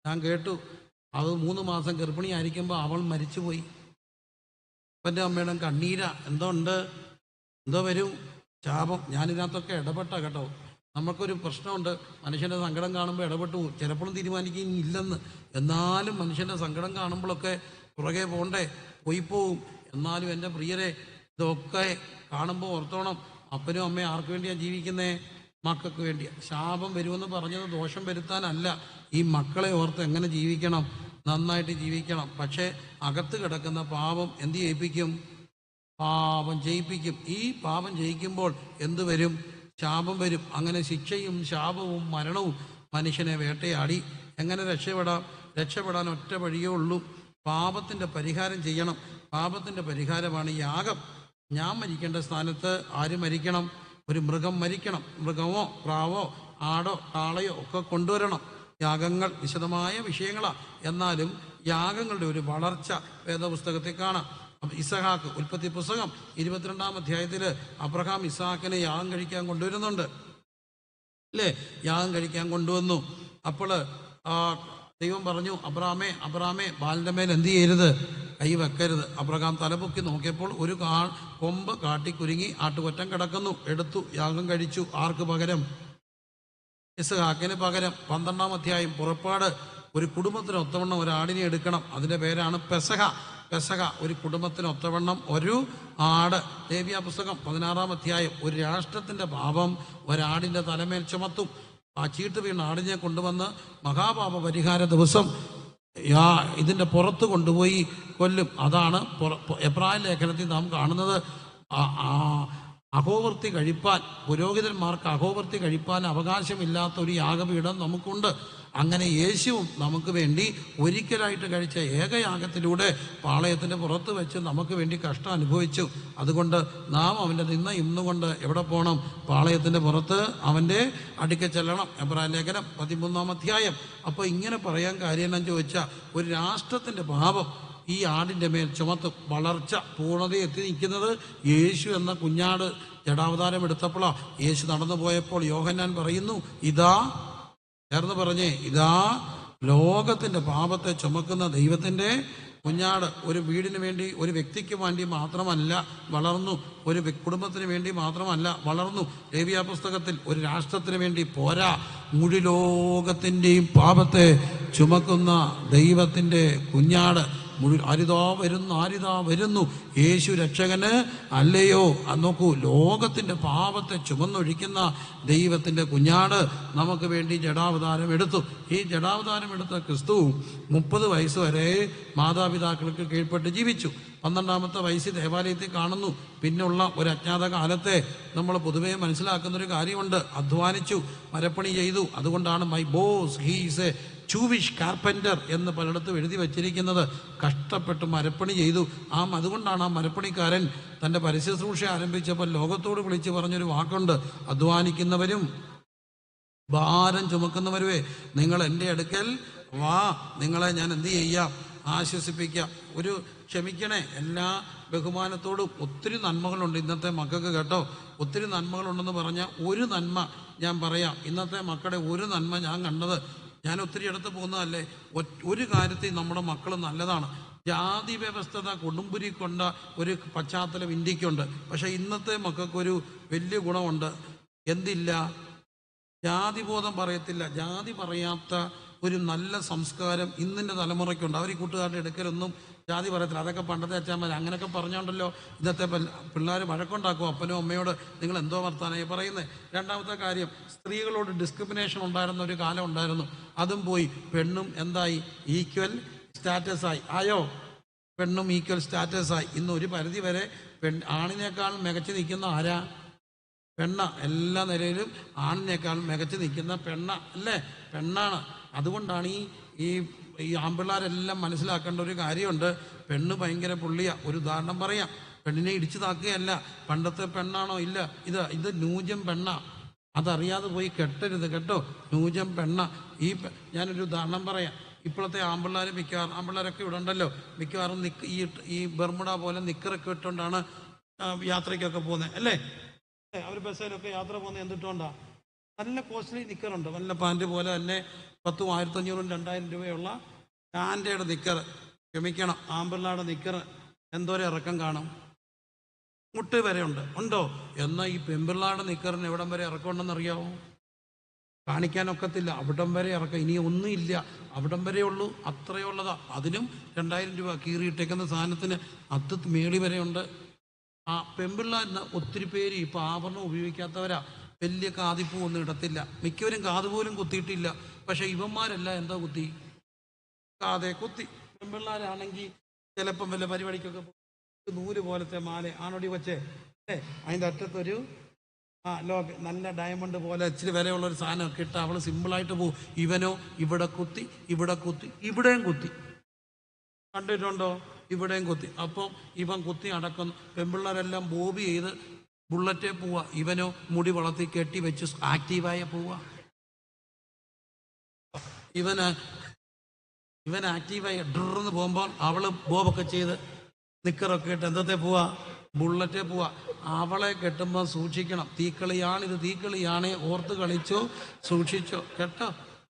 ഞാൻ കേട്ടു. അത് 3 മാസം ഗർഭിണിയായിരിക്കുമ്പോൾ അവൾ മരിച്ചുപോയി. അപ്പൻ്റെ അമ്മയുടെ കണ്ണീരാ. എന്തോ വരും ശാപം. ഞാനിതിനകത്തൊക്കെ ഇടപെട്ട കേട്ടോ. നമുക്കൊരു പ്രശ്നമുണ്ട്, മനുഷ്യൻ്റെ സങ്കടം കാണുമ്പോൾ ഇടപെട്ടു പോകും. ചിലപ്പോഴും തീരുമാനിക്കുകയും ഇല്ലെന്ന്. എന്നാലും മനുഷ്യൻ്റെ സങ്കടം കാണുമ്പോഴൊക്കെ പുറകെ പോകണ്ടേ, പോവും. എന്നാലും എൻ്റെ പ്രിയരെ, ഇതൊക്കെ കാണുമ്പോൾ ഓർത്തോണം, അപ്പനും അമ്മയും ആർക്ക് വേണ്ടിയാണ് ജീവിക്കുന്നേ? മക്കൾക്ക് വേണ്ടിയാണ്. ശാപം വരുമെന്ന് പറഞ്ഞത് ദോഷം വരുത്താനല്ല. ഈ മക്കളെ ഓർത്ത് എങ്ങനെ ജീവിക്കണം? നന്നായിട്ട് ജീവിക്കണം. പക്ഷേ അകത്ത് കിടക്കുന്ന പാപം എന്ത് ചെയ്യിപ്പിക്കും? പാപം ജയിപ്പിക്കും. ഈ പാപം ജയിക്കുമ്പോൾ എന്തു വരും? ശാപം വരും. അങ്ങനെ ശിക്ഷയും ശാപവും മരണവും മനുഷ്യനെ വേട്ടയാടി. എങ്ങനെ രക്ഷപ്പെടാൻ ഒറ്റ വഴിയേ ഉള്ളൂ. പാപത്തിൻ്റെ പരിഹാരം ചെയ്യണം. പാപത്തിൻ്റെ പരിഹാരമാണ് യാഗം. ഞാൻ മരിക്കേണ്ട സ്ഥാനത്ത് ആര് മരിക്കണം? ഒരു മൃഗം മരിക്കണം. മൃഗമോ പ്രാവോ ആടോ കാളയോ ഒക്കെ കൊണ്ടുവരണം. യാഗങ്ങൾ വിശദമായ വിഷയങ്ങളാണ്. എന്നാലും യാഗങ്ങളുടെ ഒരു വളർച്ച വേദപുസ്തകത്തിൽ കാണാം. ഇസഹാക്ക്, ഉൽപ്പത്തി പുസ്തകം 22-ാം അധ്യായത്തിൽ അബ്രഹാം ഇസഹാക്കിനെ യാഗം കഴിക്കാൻ കൊണ്ടുവരുന്നുണ്ട് അല്ലേ? യാഗം കഴിക്കാൻ കൊണ്ടുവന്നു. അപ്പോൾ ദൈവം പറഞ്ഞു, അബ്രാമേ ബാലിൻ്റെ മേൽ എന്ത് ചെയ്യരുത്? കൈ വെക്കരുത്. അബ്രഹാം തലപൊക്കി നോക്കിയപ്പോൾ ഒരു കൊമ്പ് കാട്ടിക്കുരുങ്ങി ആട്ടുകൊറ്റൻ കിടക്കുന്നു. എടുത്തു, യാഗം കഴിച്ചു. ആർക്ക് പകരം? ഇസ്ഹാക്കിന് പകരം. 12-ാം അധ്യായം പുറപ്പാട്, ഒരു കുടുംബത്തിന് ഒത്തവണ്ണം ഒരു ആടിനെ എടുക്കണം. അതിൻ്റെ പേരാണ് പെസഹ. ഒരു കുടുംബത്തിന് ഒത്തവണ്ണം ഒരു ആട്. ലേവ്യ പുസ്തകം 16-ാം അധ്യായം, ഒരു രാഷ്ട്രത്തിൻ്റെ പാപം ഒരാടിൻ്റെ തലമേൽ ചുമത്തും. ആ ചീട്ട് വീണ് ആടിനെ കൊണ്ടുവന്ന് മഹാപാപ പരിഹാര ദിവസം ഇതിൻ്റെ പുറത്ത് കൊണ്ടുപോയി കൊല്ലും. അതാണ് എബ്രായ ലേഖനത്തിൽ നാം കാണുന്നത്. അഹോവൃത്തി കഴിപ്പാൻ, പുരോഹിതന്മാർക്ക് അഹോവൃത്തി കഴിപ്പാൻ അവകാശമില്ലാത്ത ഒരു യാഗപീഠം നമുക്കുണ്ട്. അങ്ങനെ യേശുവും നമുക്ക് വേണ്ടി ഒരിക്കലായിട്ട് കഴിച്ച ഏകയാഗത്തിലൂടെ പാളയത്തിൻ്റെ പുറത്ത് വെച്ച് നമുക്ക് വേണ്ടി കഷ്ടം അനുഭവിച്ചു. അതുകൊണ്ട് നാം അവൻ്റെ ഇന്നുകൊണ്ട് എവിടെ പോകണം? പാളയത്തിൻ്റെ പുറത്ത് അവൻ്റെ അടുക്കൽ ചെല്ലണം. എബ്രായ ലേഖനം 13-ാം അധ്യായം. അപ്പോൾ ഇങ്ങനെ പറയാൻ കാര്യം എന്ന് ചോദിച്ചാൽ, ഒരു രാഷ്ട്രത്തിൻ്റെ പാപം ഈ ആടിൻ്റെ മേൽ ചുമത്തും. വളർച്ച പൂർണ്ണതയിൽ എത്തി നിൽക്കുന്നത് യേശു എന്ന കുഞ്ഞാട് ജഡാവതാരം എടുത്തപ്പോഴാണ്. യേശു നടന്നു പോയപ്പോൾ യോഹന്നാൻ പറയുന്നു, ഇതാ, ചേർന്ന് പറഞ്ഞേ, ഇതാ ലോകത്തിൻ്റെ പാപത്തെ ചുമക്കുന്ന ദൈവത്തിൻ്റെ കുഞ്ഞാട്. ഒരു വീടിന് വേണ്ടി, ഒരു വ്യക്തിക്ക് വേണ്ടി മാത്രമല്ല വളർന്നു, ഒരു കുടുംബത്തിന് വേണ്ടി മാത്രമല്ല വളർന്നു. ലേവ്യ പുസ്തകത്തിൽ ഒരു രാഷ്ട്രത്തിന് വേണ്ടി പോരാ, മുഴു ലോകത്തിൻ്റെയും പാപത്തെ ചുമക്കുന്ന ദൈവത്തിൻ്റെ കുഞ്ഞാട്. ആരിതാ വരുന്നു യേശു രക്ഷകന് അല്ലയോ? നോക്കൂ, ലോകത്തിൻ്റെ പാപത്തെ ചുമന്നൊഴിക്കുന്ന ദൈവത്തിൻ്റെ കുഞ്ഞാട് നമുക്ക് വേണ്ടി ജഡാവതാരം എടുത്തു. ഈ ജഡാവതാരം എടുത്ത ക്രിസ്തു 30 വയസ്സ് വരെ മാതാപിതാക്കൾക്ക് കീഴ്പ്പെട്ട് ജീവിച്ചു. 12-ാമത്തെ വയസ്സിൽ ദേവാലയത്തിൽ കാണുന്നു. പിന്നുള്ള ഒരു അജ്ഞാത കാലത്തെ നമ്മൾ പൊതുവേ മനസ്സിലാക്കുന്നൊരു കാര്യമുണ്ട്. അധ്വാനിച്ചു, മരപ്പണി ചെയ്തു. അതുകൊണ്ടാണ് my boss he's a Jewish carpenter എന്ന് പലയിടത്തും എഴുതി വച്ചിരിക്കുന്നത്. കഷ്ടപ്പെട്ട് മരപ്പണി ചെയ്തു. അതുകൊണ്ടാണ് ആ മരപ്പണിക്കാരൻ തൻ്റെ പരസ്യശുശ്രൂഷ ആരംഭിച്ചപ്പോൾ ലോകത്തോട് വിളിച്ച് പറഞ്ഞൊരു വാക്കുണ്ട്, അധ്വാനിക്കുന്നവരും ഭാരം ചുമക്കുന്നവരുവേ, നിങ്ങൾ എൻ്റെ അടുക്കൽ വാ, നിങ്ങളെ ഞാൻ എന്ത് ചെയ്യാം? ആശ്വസിപ്പിക്കാം. ഒരു ക്ഷമിക്കണേ, എല്ലാ ബഹുമാനത്തോടും. ഒത്തിരി നന്മകളുണ്ട് ഇന്നത്തെ മക്കൾക്ക് കേട്ടോ. ഒത്തിരി നന്മകളുണ്ടെന്ന് പറഞ്ഞാൽ ഒരു നന്മ ഞാൻ പറയാം. ഇന്നത്തെ മക്കളുടെ ഒരു നന്മ ഞാൻ കണ്ടത്, ഞാൻ ഒത്തിരി അടുത്ത് പോകുന്നതല്ലേ, ഒരു കാര്യത്തിൽ നമ്മുടെ മക്കൾ നല്ലതാണ്. ജാതി വ്യവസ്ഥത കൊടുമ്പുരി കൊണ്ട ഒരു പശ്ചാത്തലം ഇന്ത്യക്കുണ്ട്. പക്ഷേ ഇന്നത്തെ മക്കൾക്കൊരു വലിയ ഗുണമുണ്ട്. എന്തില്ല? ജാതിബോധം പറയത്തില്ല. ജാതി പറയാത്ത ഒരു നല്ല സംസ്കാരം ഇന്നിൻ്റെ തലമുറയ്ക്കുണ്ട്. അവർ ഈ കൂട്ടുകാരുടെ എടുക്കലൊന്നും ജാതി പറയത്തില്ല. അതൊക്കെ പണ്ടത്തെ അച്ഛന്മാർ അങ്ങനെയൊക്കെ പറഞ്ഞുകൊണ്ടല്ലോ ഇന്നത്തെ പിള്ളേർ വഴക്കുണ്ടാക്കും അപ്പനും അമ്മയോട്. നിങ്ങൾ എന്തോ വർത്താനായി പറയുന്നത്? രണ്ടാമത്തെ കാര്യം, സ്ത്രീകളോട് ഡിസ്ക്രിമിനേഷൻ ഉണ്ടായിരുന്ന ഒരു കാലം ഉണ്ടായിരുന്നു. അതും പോയി. പെണ്ണും എന്തായി? ഈക്വൽ സ്റ്റാറ്റസായി. ആയോ? പെണ്ണും ഈക്വൽ സ്റ്റാറ്റസായി. ഇന്ന് ഒരു പരിധി വരെ ആണിനേക്കാൾ മികച്ച് നിൽക്കുന്ന ആരാ? പെണ്ണ. എല്ലാ നിലയിലും ആണിനേക്കാൾ മികച്ച് നിൽക്കുന്ന പെണ്ണ അല്ലേ? പെണ്ണാണ്. അതുകൊണ്ടാണ് ഈ ആൺപിള്ളേരെല്ലാം മനസ്സിലാക്കേണ്ട ഒരു കാര്യമുണ്ട്. പെണ്ണ് ഭയങ്കര പുള്ളിയാണ്. ഒരു ഉദാഹരണം പറയാം. പെണ്ണിനെ ഇടിച്ചു താക്കുകയല്ല. പണ്ടത്തെ പെണ്ണാണോ? ഇല്ല. ഇത് ന്യൂജം പെണ്ണ. അതറിയാതെ പോയി കെട്ടരുത് കേട്ടോ. ന്യൂജം പെണ്ണ. ഞാനൊരു ഉദാഹരണം പറയാം. ഇപ്പോഴത്തെ ആൺപിള്ളേർ മിക്കവാറും, ആൺപിള്ളേരൊക്കെ ഇവിടെ ഉണ്ടല്ലോ, മിക്കവാറും ഈ ബർമുഡ പോലെ നിക്കറൊക്കെ ഇട്ടുകൊണ്ടാണ് യാത്രയ്ക്കൊക്കെ പോകുന്നത് അല്ലേ? അവർ ബസ്സിലൊക്കെ യാത്ര പോകുന്നത് എന്തിട്ടുകൊണ്ടാണ്? നല്ല കോസ്റ്റ്ലി നിക്കറുണ്ട്. നല്ല പാൻറ് പോലെ തന്നെ 10,000, 1,500, 2,000 രൂപയുള്ള സ്റ്റാൻഡേർഡ് നിക്കർ. ക്ഷമിക്കണം, ആമ്പിള്ളാടെ നിക്കർ എന്തോരം ഇറക്കം കാണും? മുട്ട് വരെ ഉണ്ടോ? എന്നാൽ ഈ പെമ്പിള്ളാടെ നിക്കറിന് എവിടം വരെ ഇറക്കമുണ്ടെന്ന് അറിയാമോ? കാണിക്കാനൊക്കത്തില്ല. അവിടം വരെ ഇറക്കം. ഇനി ഒന്നും ഇല്ല, അവിടം വരെ ഉള്ളൂ. അത്രയുള്ളതാ. അതിനും 2,000 രൂപ കീറിയിട്ടേക്കുന്ന സാധനത്തിന് അത് മേളി വരെ ഉണ്ട്. ആ പെമ്പിള്ളാരുന്ന ഒത്തിരി പേര് ഇപ്പോൾ ആഭരണം ഉപയോഗിക്കാത്തവരാ. വലിയ കാതിപ്പൂ ഒന്നും ഇടത്തില്ല. മിക്കവരും കാതുപോലും കുത്തിയിട്ടില്ല. പക്ഷെ ഇവന്മാരെല്ലാം എന്താ കുത്തി? കാതെ കുത്തി. പെമ്പിള്ളാരാണെങ്കിൽ ചിലപ്പം വല്ല പരിപാടിക്കൊക്കെ നൂല് പോലത്തെ മാല ആണോടി വച്ചേ അതിൻ്റെ അറ്റത്തൊരു നല്ല ഡയമണ്ട് പോലെ ഇച്ചിരി വിലയുള്ളൊരു സാധനമൊക്കെ ഇട്ട് അവൾ സിമ്പിളായിട്ട് പോകും. ഇവനോ ഇവിടെ കുത്തി, ഇവിടെ കുത്തി, ഇവിടെയും കുത്തി. കണ്ടിട്ടുണ്ടോ? ഇവിടെയും കുത്തി. അപ്പം ഇവൻ കുത്തി അടക്കുന്നു. പെൺപിള്ളേരെല്ലാം ബോബി ചെയ്ത് ബുള്ളറ്റേ പോവുക, ഇവനോ മുടി വളർത്തി കെട്ടി വെച്ച് ആക്റ്റീവായ പോവുക. ഇവൻ ആക്റ്റീവായി ഡ്രെന്ന് പോകുമ്പോൾ അവള് ബോബൊക്കെ ചെയ്ത് നിക്കറൊക്കെ ഇട്ട് എന്തത്തെ പോവാ, ബുള്ളറ്റേ പോവാ. അവളെ കെട്ടുമ്പോൾ സൂക്ഷിക്കണം. തീക്കളിയാണിത്, തീക്കളിയാണേ ഓർത്ത് കളിച്ചോ, സൂക്ഷിച്ചോ കേട്ടോ,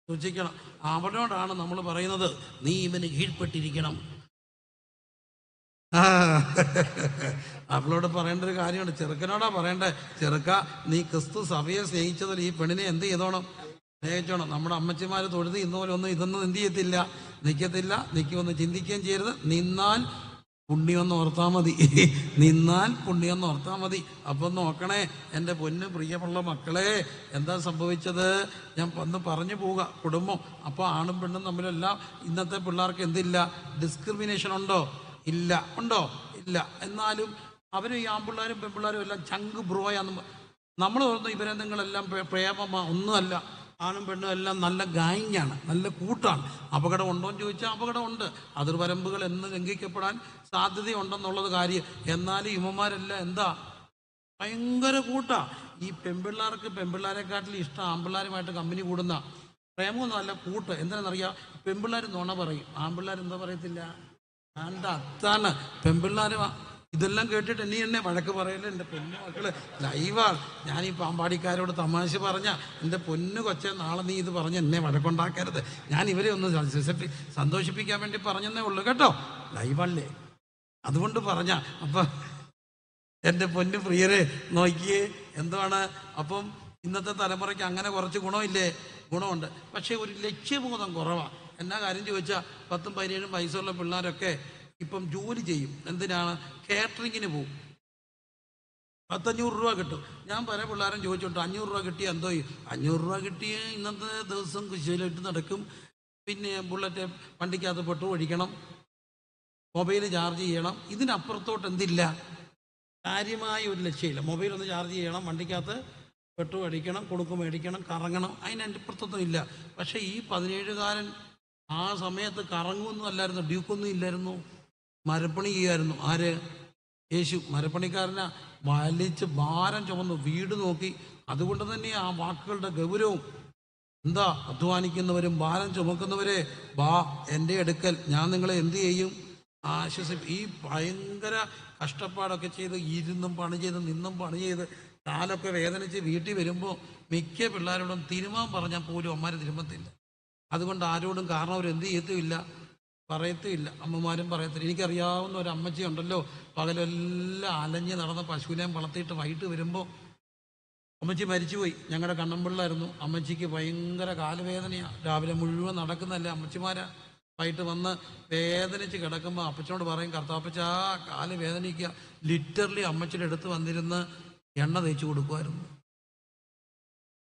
സൂക്ഷിക്കണം. അവനോടാണ് നമ്മൾ പറയുന്നത്, നീ ഇവന് കീഴ്പ്പെട്ടിരിക്കണം. അവളോട് പറയേണ്ട ഒരു കാര്യമുണ്ട്, ചെറുക്കനോടാ പറയണ്ടേ, ചെറുക്ക നീ ക്രിസ്തു സഭയെ സ്നേഹിച്ചതിൽ ഈ പെണ്ണിനെ എന്ത് ചെയ്തോണം, സ്നേഹിച്ചോണം. നമ്മുടെ അമ്മച്ചിമാർ തൊഴുത് ഇന്നുപോലെ ഒന്നും ഇതൊന്നും എന്ത് ചെയ്യത്തില്ല, നിൽക്കത്തില്ല. നിൽക്കുമെന്ന് ചിന്തിക്കുകയും ചെയ്യരുത്. നിന്നാൽ പുണ്യമെന്ന് ഓർത്താൽ മതി, നിന്നാൽ പുണ്യമെന്ന് ഓർത്താൽ മതി. അപ്പം നോക്കണേ എൻ്റെ പൊന്ന് പ്രിയമുള്ള മക്കളെ, എന്താ സംഭവിച്ചത് ഞാൻ ഒന്ന് പറഞ്ഞു പോവുക. കുടുംബം അപ്പോൾ ആണും പെണ്ണും തമ്മിലെല്ലാം ഇന്നത്തെ പിള്ളേർക്ക് എന്തില്ല, ഡിസ്ക്രിമിനേഷൻ ഉണ്ടോ? ഇല്ല. ഉണ്ടോ? ഇല്ല. എന്നാലും അവർ ഈ ആൺപിള്ളേരും പെൺപിള്ളേരും എല്ലാം ചങ്ക് ബ്രോയാന്ന് നമ്മൾ തോന്നുന്നു. ഇവരെന്തെങ്കിലെല്ലാം പ്രേമമാ, ഒന്നുമല്ല. ആണും പെണ്ണും എല്ലാം നല്ല ഗായിങ്ങാണ്, നല്ല കൂട്ടാണ്. അപകടം ഉണ്ടോ എന്ന് ചോദിച്ചാൽ അപകടമുണ്ട്. അതിർവരമ്പുകൾ എന്ന് ലംഘിക്കപ്പെടാൻ സാധ്യതയുണ്ടെന്നുള്ളത് കാര്യം. എന്നാലും ഇവന്മാരെല്ലാം എന്താ, ഭയങ്കര കൂട്ടാ. ഈ പെൺപിള്ളേർക്ക് പെൺപിള്ളേരെക്കാട്ടിൽ ഇഷ്ടം ആൺപിള്ളേരുമായിട്ട് കമ്പനി കൂടുന്ന. പ്രേമമൊന്നും അല്ല, കൂട്ട്. എന്താണെന്നറിയാം, പെൺപിള്ളേർ നുണ പറയും, ആൺപിള്ളേർ എന്താ പറയത്തില്ല, ആണ്ട അത്താണ്. പെൺപിള്ളേർ ഇതെല്ലാം കേട്ടിട്ട് എന്നെ വഴക്ക് പറയല്ലേ. എൻ്റെ പൊന്നു മക്കള് ലൈവാണ്. ഞാൻ ഈ പാമ്പാടിക്കാരോട് തമാശ പറഞ്ഞ, എൻ്റെ പൊന്നു കൊച്ചെ നാളെ നീ ഇത് പറഞ്ഞ് എന്നെ വഴക്കുണ്ടാക്കരുത്. ഞാൻ ഇവരെ ഒന്ന് സന്തോഷിപ്പിക്കാൻ വേണ്ടി പറഞ്ഞെന്നേ ഉള്ളൂ കേട്ടോ, ലൈവല്ലേ, അതുകൊണ്ട് പറഞ്ഞ. അപ്പം എൻ്റെ പൊന്നു പ്രിയരെ നോക്കിയേ എന്താണ്. അപ്പം ഇന്നത്തെ തലമുറയ്ക്ക് അങ്ങനെ കുറച്ച് ഗുണമില്ലേ, ഗുണമുണ്ട്. പക്ഷേ ഒരു ലക്ഷ്യബോധം കുറവാണ്. എന്നാ കാര്യം ചോദിച്ചാൽ 10, 17 വയസ്സുള്ള പിള്ളേരൊക്കെ ഇപ്പം ജോലി ചെയ്യും. എന്തിനാണ്? കാറ്ററിങ്ങിന് പോവും. 10-500 രൂപ കിട്ടും. ഞാൻ പല പിള്ളേരും ചോദിച്ചോട്ടെ, 500 രൂപ കിട്ടിയാൽ എന്തോ ചെയ്യും? 500 രൂപ കിട്ടിയ ഇന്നത്തെ ദിവസം കുശിയിലിട്ട് നടക്കും. പിന്നെ ബുള്ളറ്റ് വണ്ടിക്കകത്ത് പെട്രോൾ ഒഴിക്കണം, മൊബൈൽ ചാർജ് ചെയ്യണം. ഇതിനപ്പുറത്തോട്ട് എന്തില്ല, കാര്യമായ ഒരു ലക്ഷ്യമില്ല. മൊബൈൽ ഒന്ന് ചാർജ് ചെയ്യണം, വണ്ടിക്കകത്ത് പെട്രോൾ അടിക്കണം, കൊടുക്ക് മേടിക്കണം, കറങ്ങണം, അതിനപ്പുറത്തൊന്നും ഇല്ല. പക്ഷേ ഈ 17കാരൻ ആ സമയത്ത് കറങ്ങുമൊന്നും അല്ലായിരുന്നു, ഡ്യൂക്കൊന്നും ഇല്ലായിരുന്നു, മരപ്പണി ചെയ്യുമായിരുന്നു. ആര്? യേശു. മരപ്പണിക്കാരനെ വലിച്ച് ഭാരം ചുമന്നു, വീട് നോക്കി. അതുകൊണ്ട് തന്നെ ആ വാക്കുകളുടെ ഗൗരവം എന്താ, അധ്വാനിക്കുന്നവരും ഭാരം ചുമക്കുന്നവരെ വാ എൻ്റെ അടുക്കൽ, ഞാൻ നിങ്ങളെ എന്ത് ചെയ്യും, ഈ ഭയങ്കര കഷ്ടപ്പാടൊക്കെ ചെയ്ത് ഇരുന്നും പണി ചെയ്ത് നിന്നും പണി ചെയ്ത് കാലൊക്കെ വേദനിച്ച് വീട്ടിൽ വരുമ്പോൾ മിക്ക പിള്ളേരോടും തിരുമാൻ പറഞ്ഞാൽ പോലും അമ്മമാർ തിരുമത്തില്ല. അതുകൊണ്ട് ആരോടും കാരണം അവർ എന്ത് ചെയ്യത്തുമില്ല, പറയത്തുമില്ല. അമ്മമാരും പറയത്തില്ല. എനിക്കറിയാവുന്ന ഒരു അമ്മച്ചി ഉണ്ടല്ലോ, പകലെല്ലാം അലഞ്ഞ് നടന്ന പശുവിനെയും വളർത്തിയിട്ട് വൈകിട്ട് വരുമ്പോൾ അമ്മച്ചി മരിച്ചുപോയി. ഞങ്ങളുടെ കണ്ണമ്പിള്ളായിരുന്നു. അമ്മച്ചിക്ക് ഭയങ്കര കാലുവേദനയാണ്, രാവിലെ മുഴുവൻ നടക്കുന്നതല്ലേ അമ്മച്ചിമാരാ. വൈകിട്ട് വന്ന് വേദനിച്ച് കിടക്കുമ്പോൾ അപ്പച്ചനോട് പറയും, കർത്താപ്പച്ച കാല് വേദനിക്കുക. ലിറ്ററലി അമ്മച്ചിയുടെ അടുത്ത് വന്നിരുന്ന് എണ്ണ തേച്ച് കൊടുക്കുമായിരുന്നു.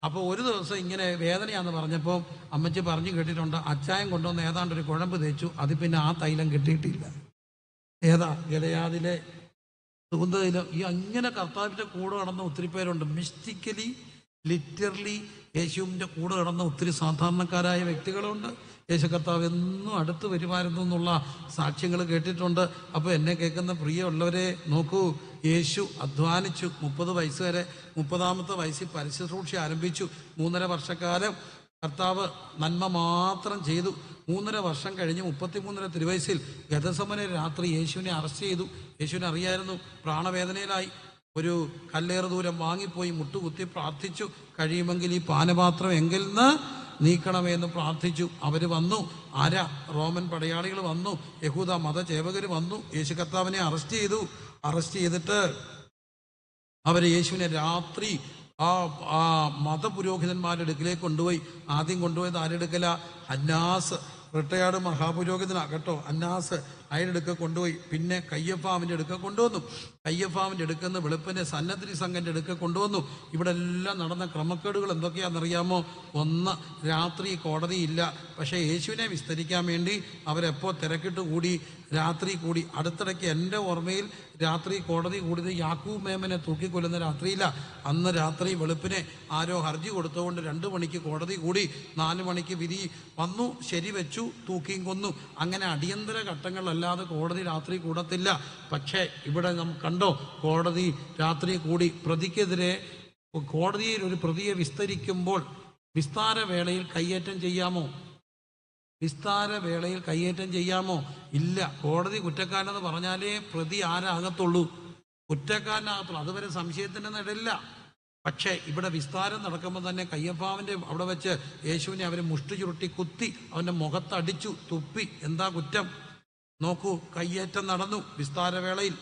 അപ്പോൾ ഒരു ദിവസം ഇങ്ങനെ വേദനയാന്ന് പറഞ്ഞപ്പോൾ അമ്മച്ചി പറഞ്ഞു കേട്ടിട്ടുണ്ട്, അച്ചായം കൊണ്ടുവന്ന് ഏതാണ്ട് ഒരു കുഴമ്പ് തേച്ചു, അത് പിന്നെ ആ തൈലം കിട്ടിയിട്ടില്ല. ഏതാ? ഗലയാദിലെ സുഗന്ധതൈലം. ഈ അങ്ങനെ കർത്താവിൻ്റെ കൂടെ നടന്ന ഒത്തിരി പേരുണ്ട്. മിസ്റ്റിക്കലി ലിറ്ററലി യേശുവിൻ്റെ കൂടെ നടന്ന ഒത്തിരി സാധാരണക്കാരായ വ്യക്തികളുണ്ട്. യേശു കർത്താവ് എന്നും അടുത്ത് വരുമായിരുന്നു എന്നുള്ള സാക്ഷ്യങ്ങൾ കേട്ടിട്ടുണ്ട്. അപ്പോൾ എന്നെ കേൾക്കുന്ന പ്രിയമുള്ളവരെ നോക്കൂ, യേശു അധ്വാനിച്ചു 30 വയസ്സ് വരെ. 30ാമത്തെ വയസ്സിൽ പരിശുശ്രൂഷ ആരംഭിച്ചു. 3.5 വർഷക്കാലം കർത്താവ് നന്മ മാത്രം ചെയ്തു. 3.5 വർഷം കഴിഞ്ഞ് 33 തിരുവയസ്സിൽ ഗതസമന രാത്രി യേശുവിനെ അറസ്റ്റ് ചെയ്തു. യേശുവിനെ അറിയായിരുന്നു, പ്രാണവേദനയിലായി. ഒരു കല്ലേറ് ദൂരം വാങ്ങിപ്പോയി മുട്ടുകുത്തി പ്രാർത്ഥിച്ചു, കഴിയുമെങ്കിൽ ഈ പാനപാത്രം എങ്കിൽ നിന്ന് നീക്കണമെന്ന് പ്രാർത്ഥിച്ചു. അവർ വന്നു. ആരാ? റോമൻ പടയാളികൾ വന്നു, യഹൂദ മതചേവകർ വന്നു. യേശു കർത്താവിനെ അറസ്റ്റ് ചെയ്തു. അറസ്റ്റ് ചെയ്തിട്ട് അവർ യേശുവിനെ രാത്രി ആ മതപുരോഹിതന്മാരുടെ അടുക്കിലേക്ക് കൊണ്ടുപോയി. ആദ്യം കൊണ്ടുപോയത് ആരെടുക്കല? അന്നാസ്, റിട്ടയാർഡ് മഹാപുരോഹിതനാ കേട്ടോ. അന്നാസ് അയാളുടെ കൊണ്ടുപോയി. പിന്നെ കയ്യഫാവിൻ്റെ അടുക്ക കൊണ്ടുവന്നു. കയ്യഫാവിൻ്റെ അടുക്കുന്ന വെളുപ്പിൻ്റെ സന്നദ്ധി സംഘൻ്റെ അടുക്ക കൊണ്ടുവന്നു. ഇവിടെ എല്ലാം നടന്ന ക്രമക്കേടുകൾ എന്തൊക്കെയാണെന്നറിയാമോ? ഒന്ന്, രാത്രി കോടതിയില്ല. പക്ഷേ യേശുവിനെ വിസ്തരിക്കാൻ വേണ്ടി അവരെപ്പോൾ തിരക്കിട്ട് കൂടി, രാത്രി കൂടി. അടുത്തിടയ്ക്ക് എൻ്റെ ഓർമ്മയിൽ രാത്രി കോടതി കൂടിയത് യാക്കൂബ് മേമനെ തൂക്കിക്കൊല്ലുന്ന രാത്രിയില്ല. അന്ന് രാത്രി വെളുപ്പിനെ ആരോ ഹർജി കൊടുത്തുകൊണ്ട് 2 മണിക്ക് കോടതി കൂടി. 4 മണിക്ക് വിധി വന്നു, ശരി വെച്ചു, തൂക്കിയും കൊന്നു. അങ്ങനെ അടിയന്തര ഘട്ടങ്ങളിലല്ല അല്ലാതെ കോടതി രാത്രി കൂടത്തില്ല. പക്ഷേ ഇവിടെ നമുക്ക് കണ്ടോ, കോടതി രാത്രി കൂടി. പ്രതിക്കെതിരെ കോടതിയിൽ ഒരു പ്രതിയെ വിസ്തരിക്കുമ്പോൾ വിസ്താരവേളയിൽ കയ്യേറ്റം ചെയ്യാമോ? വിസ്താരവേളയിൽ കയ്യേറ്റം ചെയ്യാമോ? ഇല്ല. കോടതി കുറ്റക്കാരനെന്ന് പറഞ്ഞാലേ പ്രതി ആരാകത്തുള്ളൂ, കുറ്റക്കാരനാകത്തുള്ളൂ. അതുവരെ സംശയത്തിൻ്റെ നിഴലില്ല. പക്ഷേ ഇവിടെ വിസ്താരം നടക്കുമ്പോൾ തന്നെ കയ്യപ്പാവിൻ്റെ അവിടെ വെച്ച് യേശുവിനെ അവർ മുഷ്ടി ചുരുട്ടി കുത്തി, അവൻ്റെ മുഖത്തടിച്ചു, തുപ്പി. എന്താ കുറ്റം? നോക്കൂ, കയ്യേറ്റം നടന്നു വിസ്താരവേളയിൽ.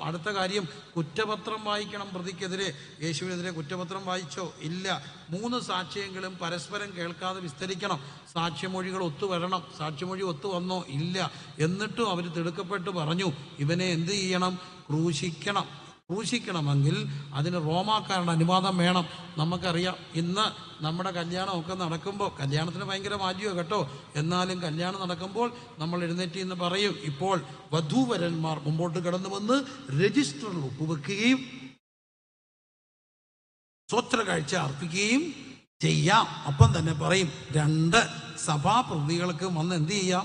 അടുത്ത കാര്യം, കുറ്റപത്രം വായിക്കണം. പ്രതിക്കെതിരെ, യേശുവിനെതിരെ കുറ്റപത്രം വായിച്ചോ? ഇല്ല. 3 സാക്ഷിയെങ്കിലും പരസ്പരം കേൾക്കാതെ വിസ്തരിക്കണം. സാക്ഷിമൊഴികൾ ഒത്തുവരണം. സാക്ഷിമൊഴി ഒത്തു വന്നോ? ഇല്ല. എന്നിട്ടും അവർ തിടുക്കപ്പെട്ട് പറഞ്ഞു, ഇവനെ എന്ത് ചെയ്യണം? ക്രൂശിക്കണം. ക്രൂശിക്കണമെങ്കിൽ അതിന് റോമാക്കാരുടെ അനുവാദം വേണം. നമുക്കറിയാം, ഇന്ന് നമ്മുടെ കല്യാണമൊക്കെ നടക്കുമ്പോൾ, കല്യാണത്തിന് ഭയങ്കര മാന്യമാണ് കേട്ടോ, എന്നാലും കല്യാണം നടക്കുമ്പോൾ നമ്മൾ എഴുന്നേറ്റ് എന്ന് പറയും, ഇപ്പോൾ വധൂവരന്മാർ മുമ്പോട്ട് കടന്നു വന്ന് രജിസ്റ്ററിൽ ഒപ്പുവെക്കുകയും സ്വത്ര കാഴ്ച അർപ്പിക്കുകയും ചെയ്യാം. അപ്പം തന്നെ പറയും 2 സഭാപ്രതികൾക്ക് വന്ന് എന്ത് ചെയ്യാം?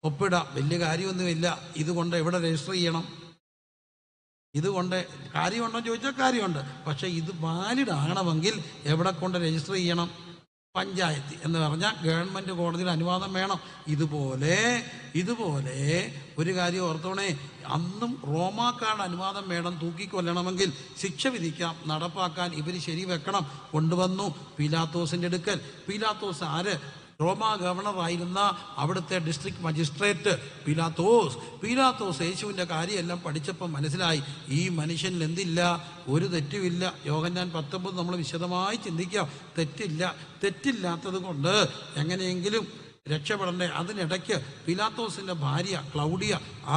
ഒപ്പിടാം. വലിയ കാര്യമൊന്നുമില്ല. ഇതുകൊണ്ട് എവിടെ രജിസ്റ്റർ ചെയ്യണം? ഇതുകൊണ്ട് കാര്യമുണ്ടോ ചോദിച്ചാൽ കാര്യമുണ്ട്. പക്ഷേ ഇത് വാലിഡ് ആകണമെങ്കിൽ എവിടെ കൊണ്ട് രജിസ്റ്റർ ചെയ്യണം? പഞ്ചായത്ത് എന്ന് പറഞ്ഞാൽ ഗവൺമെൻറ് കോടതിയുടെ അനുവാദം വേണം. ഇതുപോലെ ഒരു കാര്യം ഓർത്തോണേ, അന്നും റോമാക്കാരുടെ അനുവാദം വേണം. തൂക്കിക്കൊല്ലണമെങ്കിൽ, ശിക്ഷ വിധിക്കാം, നടപ്പാക്കാൻ ഇവർ ശരിവെക്കണം. കൊണ്ടുവന്നു പീലാത്തോസിൻ്റെ അടുക്കൽ. പീലാത്തോസ് ആര്? റോമാ ഗവർണറായിരുന്ന അവിടുത്തെ ഡിസ്ട്രിക്ട് മജിസ്ട്രേറ്റ് പീലാത്തോസ് യേശുവിൻ്റെ കാര്യമെല്ലാം പഠിച്ചപ്പോൾ മനസ്സിലായി, ഈ മനുഷ്യനിൽ എന്തില്ല? ഒരു തെറ്റുമില്ല. യോഹന്നാൻ 19 നമ്മൾ വിശദമായി ചിന്തിക്കാം. തെറ്റില്ലാത്തത് കൊണ്ട് എങ്ങനെയെങ്കിലും രക്ഷപ്പെടണ്ടേ. അതിനിടയ്ക്ക് പീലാത്തോസിൻ്റെ ഭാര്യ ക്ലൗഡിയ,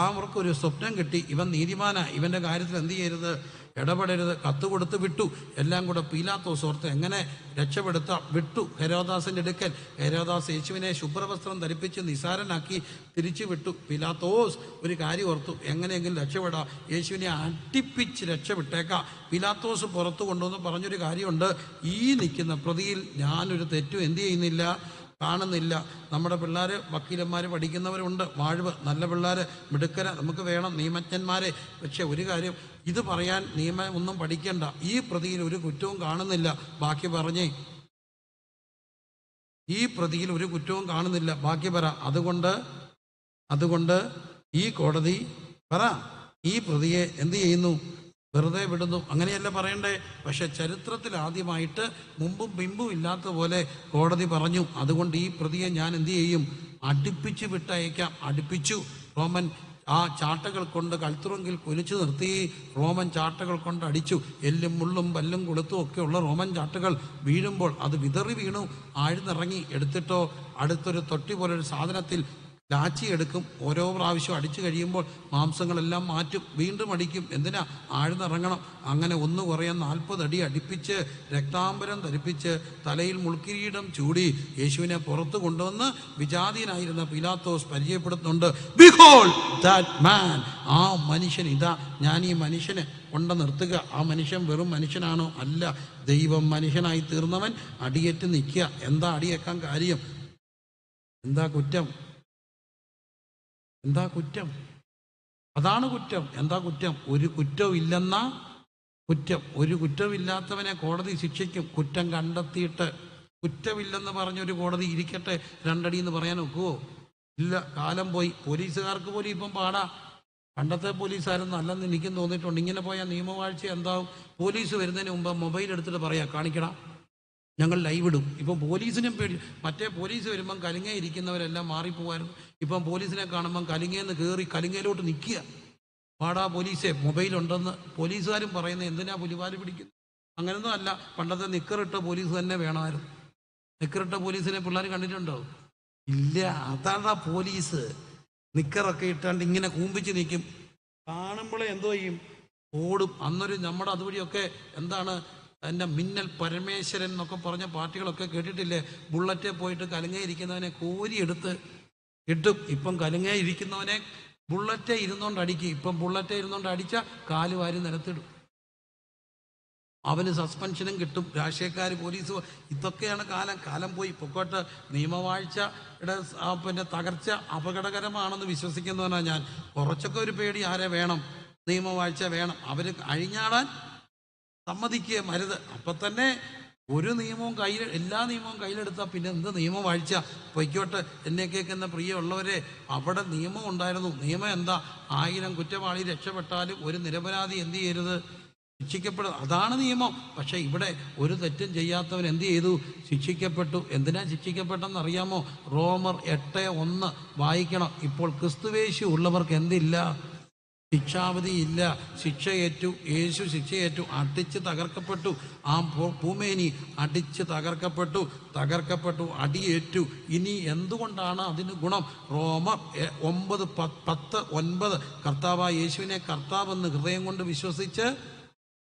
അവർക്കൊരു സ്വപ്നം കിട്ടി, ഇവൻ നീതിമാനാ, ഇവൻ്റെ കാര്യത്തിൽ എന്ത് ചെയ്യരുത്? ഇടപെടരുത്. കത്ത് കൊടുത്ത് വിട്ടു. എല്ലാം കൂടെ പീലാത്തോസ് ഓർത്ത് എങ്ങനെ രക്ഷപ്പെടുത്താം? വിട്ടു ഹെരോദാസിൻ്റെ അടുക്കൽ. ഹെരോദാസ് യേശുവിനെ ശുഭ്രവസ്ത്രം ധരിപ്പിച്ച് നിസാരനാക്കി തിരിച്ചു വിട്ടു. പീലാത്തോസ് ഒരു കാര്യം ഓർത്തു, എങ്ങനെയെങ്കിലും രക്ഷപ്പെടാം, യേശുവിനെ അടിപ്പിച്ച് രക്ഷപ്പെട്ടേക്കാം. പീലാത്തോസ് പുറത്തു കൊണ്ടുവന്ന് പറഞ്ഞൊരു കാര്യമുണ്ട്, ഈ നിൽക്കുന്ന പ്രതിയിൽ ഞാനൊരു തെറ്റും എന്ത് ചെയ്യുന്നില്ല, കാണുന്നില്ല. നമ്മുടെ പിള്ളേർ വക്കീലന്മാർ പഠിക്കുന്നവരുണ്ട്, വാഴ്വ്, നല്ല പിള്ളേർ, മിടുക്കര, നമുക്ക് വേണം നിയമജ്ഞന്മാരെ. പക്ഷെ ഒരു കാര്യം, ഇത് പറയാൻ നിയമം ഒന്നും പഠിക്കണ്ട, ഈ പ്രതിയിൽ ഒരു കുറ്റവും കാണുന്നില്ല. ബാക്കി പറഞ്ഞേ, ഈ പ്രതിയിൽ ഒരു കുറ്റവും കാണുന്നില്ല. ബാക്കി പറ. അതുകൊണ്ട് ഈ കോടതി പറ, ഈ പ്രതിയെ എന്ത് ചെയ്യുന്നു? വെറുതെ വിടുന്നു. അങ്ങനെയല്ല പറയണ്ടേ. പക്ഷെ ചരിത്രത്തിൽ ആദ്യമായിട്ട് മുമ്പും പിമ്പും ഇല്ലാത്ത പോലെ കോടതി പറഞ്ഞു, അതുകൊണ്ട് ഈ പ്രതിയെ ഞാൻ എന്ത് ചെയ്യും? അടുപ്പിച്ച് വിട്ടയക്കാം. അടുപ്പിച്ചു. റോമൻ ആ ചാട്ടകൾ കൊണ്ട് കൽത്തുറങ്കിൽ കുലിച്ചു നിർത്തി. റോമൻ ചാട്ടകൾ കൊണ്ട് അടിച്ചു. എല്ലും മുള്ളും പല്ലും കൊളുത്തും ഒക്കെയുള്ള റോമൻ ചാട്ടകൾ വീഴുമ്പോൾ അത് വിതറി വീണു. ആഴ്ന്നിറങ്ങി. എടുത്തിട്ടോ അടുത്തൊരു തൊട്ടി പോലൊരു സാധനത്തിൽ ലാച്ചി എടുക്കും. ഓരോ പ്രാവശ്യം അടിച്ചു കഴിയുമ്പോൾ മാംസങ്ങളെല്ലാം മാറ്റും, വീണ്ടും അടിക്കും. എന്തിനാ? ആഴ്ന്നിറങ്ങണം. അങ്ങനെ 1 കുറയാൻ 40 അടി അടിപ്പിച്ച് രക്താംബരം ധരിപ്പിച്ച് തലയിൽ മുൾക്കിരീടം ചൂടി യേശുവിനെ പുറത്ത് കൊണ്ടുവന്ന് വിജാതീയനായിരുന്ന പീലാത്തോസ് പരിചയപ്പെടുത്തുന്നുണ്ട്, ബിഹോൾഡ് ദാറ്റ് മാൻ. ആ മനുഷ്യൻ ഇതാ. ഞാൻ ഈ മനുഷ്യനെ കൊണ്ട് നിർത്തുക. ആ മനുഷ്യൻ വെറും മനുഷ്യനാണോ? അല്ല. ദൈവം മനുഷ്യനായി തീർന്നവൻ അടിയേറ്റ് നിൽക്കുക. എന്താ അടിയേക്കാൻ കാര്യം? എന്താ കുറ്റം? അതാണ് കുറ്റം. എന്താ കുറ്റം? ഒരു കുറ്റവും ഇല്ലെന്ന കുറ്റം. ഒരു കുറ്റമില്ലാത്തവനെ കോടതി ശിക്ഷിക്കും. കുറ്റം കണ്ടെത്തിയിട്ട് കുറ്റമില്ലെന്ന് പറഞ്ഞൊരു കോടതി ഇരിക്കട്ടെ 2 അടി എന്ന് പറയാൻ ഒക്കുവോ? ഇല്ല. കാലം പോയി. പോലീസുകാർക്ക് പോലും ഇപ്പം പാടാ. പണ്ടത്തെ പോലീസുകാരൊന്നും അല്ലെന്ന് എനിക്കും തോന്നിയിട്ടുണ്ട്. ഇങ്ങനെ പോയാൽ നിയമവാഴ്ച എന്താവും? പോലീസ് വരുന്നതിന് മുമ്പ് മൊബൈൽ എടുത്തിട്ട് പറയാം, കാണിക്കടാ, ഞങ്ങൾ ലൈവ് ഇടും. ഇപ്പം പോലീസിനും പേടി. മറ്റേ പോലീസ് വരുമ്പം കലിങ്ങ ഇരിക്കുന്നവരെല്ലാം മാറിപ്പോവായിരുന്നു. ഇപ്പം പോലീസിനെ കാണുമ്പം കലിങ്ങയെന്ന് കയറി കലിങ്ങയിലോട്ട് നിൽക്കുക. പാടാ പോലീസേ, മൊബൈലുണ്ടെന്ന്. പോലീസുകാരും പറയുന്നത് എന്തിനാ പുലിവാല് പിടിക്കുന്നത്? അങ്ങനെയൊന്നും അല്ല. പണ്ടത്തെ നിക്കറിട്ട പോലീസ് തന്നെ വേണമായിരുന്നു. നിക്കറിട്ട പോലീസിനെ പിള്ളേർ കണ്ടിട്ടുണ്ടോ? ഇല്ല. അതാണ് പോലീസ്. നിക്കറൊക്കെ ഇട്ടാണ്ട് ഇങ്ങനെ കൂമ്പിച്ച് നിൽക്കും. കാണുമ്പോഴേ എന്തോ ചെയ്യും? ഓടും. അന്നൊരു നമ്മുടെ അതുവഴിയൊക്കെ എന്താണ് എൻ്റെ മിന്നൽ പരമേശ്വരൻ എന്നൊക്കെ പറഞ്ഞ പാർട്ടികളൊക്കെ കേട്ടിട്ടില്ലേ? ബുള്ളറ്റെ പോയിട്ട് കലുങ്ങയിരിക്കുന്നവനെ കോരിയെടുത്ത് ഇട്ടും. ഇപ്പം കലുങ്ങയിരിക്കുന്നവനെ ബുള്ളറ്റെ ഇരുന്നോണ്ട് അടിക്കും. ഇപ്പം ബുള്ളറ്റെ ഇരുന്നോണ്ട് അടിച്ചാൽ കാല് വാരി നിലത്തിടും. അവന് സസ്പെൻഷനും കിട്ടും, രാഷ്ട്രീയക്കാർ, പോലീസ്. ഇതൊക്കെയാണ് കാലം പോയി പൊക്കോട്ട്. നിയമവാഴ്ചയുടെ പിന്നെ തകർച്ച അപകടകരമാണെന്ന് വിശ്വസിക്കുന്നവനാണ് ഞാൻ. കുറച്ചൊക്കെ ഒരു പേടി ആരെ വേണം? നിയമവാഴ്ച വേണം. അവർ അഴിഞ്ഞാടാൻ സമ്മതിക്കുക മരുത്. അപ്പം തന്നെ ഒരു നിയമവും എല്ലാ നിയമവും കയ്യിലെടുത്താൽ പിന്നെ എന്ത് നിയമവാഴ്ച? പൊയ്ക്കോട്ടെ. എന്നെ കേൾക്കുന്ന പ്രിയമുള്ളവരെ, അവിടെ നിയമം ഉണ്ടായിരുന്നു. നിയമം എന്താ? 1000 കുറ്റവാളി രക്ഷപ്പെട്ടാലും ഒരു നിരപരാധി എന്ത് ചെയ്യരുത്? ശിക്ഷിക്കപ്പെടും. അതാണ് നിയമം. പക്ഷേ ഇവിടെ ഒരു തെറ്റും ചെയ്യാത്തവൻ എന്ത് ചെയ്തു? ശിക്ഷിക്കപ്പെട്ടു. എന്തിനാ ശിക്ഷിക്കപ്പെട്ടെന്ന് അറിയാമോ? റോമർ 8:1 വായിക്കണം. ഇപ്പോൾ ക്രിസ്തുവേശു ഉള്ളവർക്ക് എന്തില്ല? ശിക്ഷാവധി ഇല്ല. ശിക്ഷയേറ്റു. യേശു ശിക്ഷയേറ്റു. അടിച്ച് തകർക്കപ്പെട്ടു. ആ ഭൂമേനി അടിച്ച് തകർക്കപ്പെട്ടു, അടിയേറ്റു. ഇനി എന്തുകൊണ്ടാണ് അതിന് ഗുണം? റോമർ 9:10-9 കർത്താവായ യേശുവിനെ കർത്താവെന്ന് ഹൃദയം കൊണ്ട് വിശ്വസിച്ച്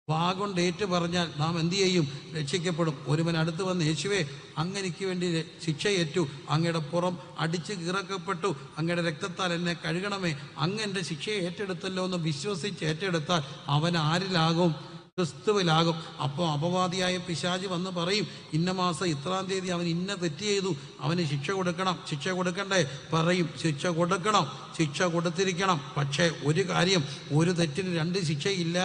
വാഗൊണ്ട് ഏറ്റു പറഞ്ഞാൽ നാം എന്തു ചെയ്യും? രക്ഷിക്കപ്പെടും. ഒരുവൻ അടുത്ത് വന്ന്, യേശുവേ, അങ്ങനെക്ക് വേണ്ടി ശിക്ഷയേറ്റു, അങ്ങയുടെ പുറം അടിച്ച് കീറക്കപ്പെട്ടു, അങ്ങയുടെ രക്തത്താൽ എന്നെ കഴുകണമേ, അങ്ങ് എൻ്റെ ശിക്ഷയെ ഏറ്റെടുത്തല്ലോ എന്ന് വിശ്വസിച്ച് ഏറ്റെടുത്താൽ അവൻ ആരിലാകും? ക്രിസ്തുവിലാകും. അപ്പോൾ അപവാദിയായ പിശാച് വന്ന് പറയും, ഇന്ന മാസം ഇത്രാം തീയതി അവൻ ഇന്ന തെറ്റ് ചെയ്തു, അവന് ശിക്ഷ കൊടുക്കണം. ശിക്ഷ കൊടുക്കണ്ടേ? പറയും, ശിക്ഷ കൊടുക്കണം, ശിക്ഷ കൊടുത്തിരിക്കണം. പക്ഷേ ഒരു കാര്യം, ഒരു തെറ്റിന് 2 ശിക്ഷയില്ല.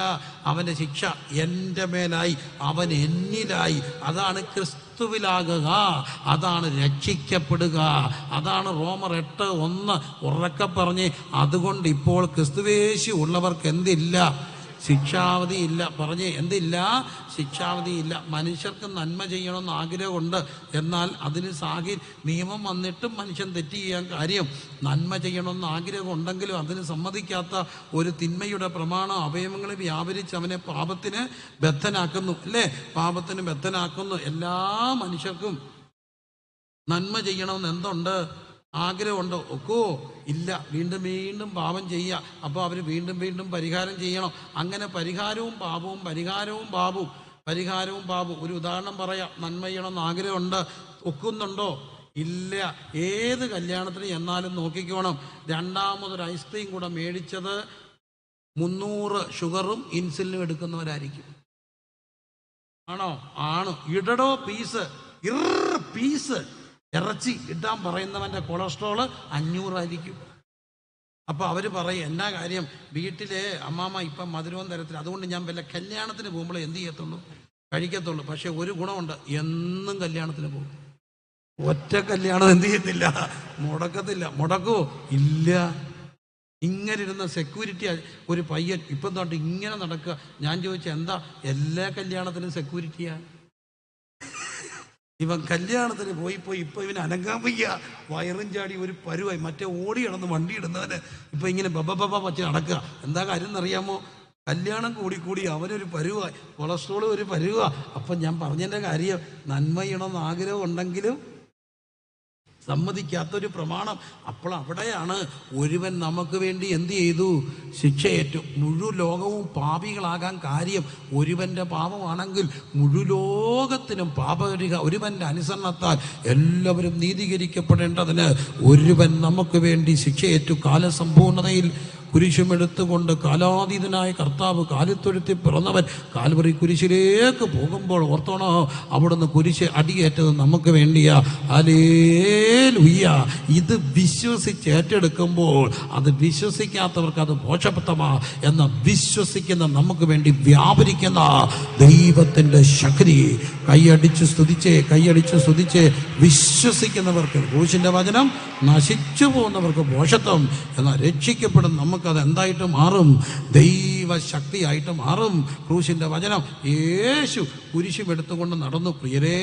അവൻ്റെ ശിക്ഷ എൻ്റെ മേലായി, അവൻ എന്നിലായി. അതാണ് ക്രിസ്തുവിലാകുക, അതാണ് രക്ഷിക്കപ്പെടുക. അതാണ് റോമർ 8:1 ഉറക്കെ പറഞ്ഞ്. അതുകൊണ്ട് ഇപ്പോൾ ക്രിസ്തുവേശു ഉള്ളവർക്ക് എന്തില്ല? ശിക്ഷാവധി ഇല്ല. പറഞ്ഞേ, എന്തില്ല? ശിക്ഷാവധി ഇല്ല. മനുഷ്യർക്ക് നന്മ ചെയ്യണമെന്ന് ആഗ്രഹമുണ്ട്. എന്നാൽ അതിന് നിയമം വന്നിട്ടും മനുഷ്യൻ തെറ്റ് ചെയ്യാൻ കാര്യം, നന്മ ചെയ്യണമെന്ന് ആഗ്രഹം ഉണ്ടെങ്കിലും അതിന് സമ്മതിക്കാത്ത ഒരു തിന്മയുടെ പ്രമാണം അവയവങ്ങളിൽ വ്യാപരിച്ച് അവനെ പാപത്തിന് ബദ്ധനാക്കുന്നു. അല്ലേ? പാപത്തിന് ബദ്ധനാക്കുന്നു. എല്ലാ മനുഷ്യർക്കും നന്മ ചെയ്യണമെന്ന് എന്തുണ്ട്? ആഗ്രഹമുണ്ടോ? ഒക്കോ? ഇല്ല. വീണ്ടും വീണ്ടും പാപം ചെയ്യുക. അപ്പോൾ അവർ വീണ്ടും പരിഹാരം ചെയ്യണം. അങ്ങനെ പരിഹാരവും പാപവും. ഒരു ഉദാഹരണം പറയാം. നന്മ ചെയ്യണമെന്ന് ആഗ്രഹമുണ്ട്, ഒക്കുന്നുണ്ടോ? ഇല്ല. ഏത് കല്യാണത്തിന് ചെന്നാലും നോക്കിക്കോണം, രണ്ടാമതൊരു ഐസ്ക്രീം കൂടെ മേടിച്ചത് 300 ഷുഗറും ഇൻസുലിനും എടുക്കുന്നവരായിരിക്കും. ആണോ? ആണ്. ഇടടോ പീസ്, പീസ് ഇറച്ചി ഇടാൻ പറയുന്നവൻ്റെ കൊളസ്ട്രോള് 500 ആയിരിക്കും. അപ്പോൾ അവർ പറയും, എന്നാ കാര്യം? വീട്ടിലെ അമ്മാമ്മ ഇപ്പം മധുരവും തരത്തില്ല, അതുകൊണ്ട് ഞാൻ വല്ല കല്യാണത്തിന് പോകുമ്പോൾ എന്ത് ചെയ്യത്തുള്ളൂ? കഴിക്കത്തുള്ളൂ. പക്ഷെ ഒരു ഗുണമുണ്ട്, എന്നും കല്യാണത്തിന് പോകും. ഒറ്റ കല്യാണം എന്ത് ചെയ്യത്തില്ല? മുടക്കത്തില്ല. മുടക്കുമോ? ഇല്ല. ഇങ്ങനെ ഇരുന്ന സെക്യൂരിറ്റി ഒരു പയ്യൻ ഇപ്പം തൊട്ട് ഇങ്ങനെ നടക്കുക. ഞാൻ ചോദിച്ചാൽ എന്താ? എല്ലാ കല്യാണത്തിനും സെക്യൂരിറ്റിയാണ്. ഇവൻ കല്യാണത്തിന് പോയി ഇപ്പൊ ഇവന് അനങ്ങാൻ വയ്യ, വയറും ചാടി ഒരു പരുവായി. മറ്റേ ഓടി കിടന്ന് വണ്ടി ഇടുന്നവന് ഇപ്പൊ ഇങ്ങനെ ബബ വച്ച് നടക്കുക. എന്താ കാര്യം എന്നറിയാമോ? കല്യാണം കൂടി അവനൊരു പരുവായി, കൊളസ്ട്രോൾ ഒരു പരുവാ. അപ്പം ഞാൻ പറഞ്ഞതിൻ്റെ കാര്യം, നന്മ ചെയ്യണമെന്ന് ആഗ്രഹം ഉണ്ടെങ്കിലും സമ്മതിക്കാത്തൊരു പ്രമാണം. അപ്പോൾ അവിടെയാണ് ഒരുവൻ നമുക്ക് വേണ്ടി എന്ത് ചെയ്തു? ശിക്ഷയേറ്റു. മുഴു ലോകവും പാപികളാകാൻ കാര്യം ഒരുവൻ്റെ പാപമാണെങ്കിൽ മുഴുലോകത്തിനും ഒരുവൻ്റെ അനുസരണത്താൽ എല്ലാവരും നീതീകരിക്കപ്പെടേണ്ടതിന് ഒരുവൻ നമുക്ക് വേണ്ടി ശിക്ഷയേറ്റു. കാലസമ്പൂർണതയിൽ കുരിശുമെടുത്തുകൊണ്ട് കാലാതീതനായ കർത്താവ് കാലിത്തൊഴുത്തി പിറന്നവൻ കാൽവറി കുരിശിലേക്ക് പോകുമ്പോൾ ഓർത്തോണോ, അവിടുന്ന് കുരിശ് അടിയേറ്റത് നമുക്ക് വേണ്ടിയാ. ഹല്ലേലൂയ. ഇത് വിശ്വസിച്ച് ഏറ്റെടുക്കുമ്പോൾ അത് വിശ്വസിക്കാത്തവർക്ക് അത് മോശപ്പെട്ടമാ. എന്ന വിശ്വസിക്കുന്ന നമുക്ക് വേണ്ടി വ്യാപരിക്കുന്ന ദൈവത്തിൻ്റെ ശക്തി കൈയടിച്ച് സ്തുതിച്ച് വിശ്വസിക്കുന്നവർക്ക് ക്രൂശിൻ്റെ വചനം, നശിച്ചു പോകുന്നവർക്ക് മോശത്വം. എന്നാൽ രക്ഷിക്കപ്പെടുന്ന നമുക്കത് എന്തായിട്ട് മാറും? ദൈവശക്തിയായിട്ട് മാറും. ക്രൂശിൻ്റെ വചനം. യേശു കുരിശുമെടുത്തുകൊണ്ട് നടന്നു. പ്രിയരേ,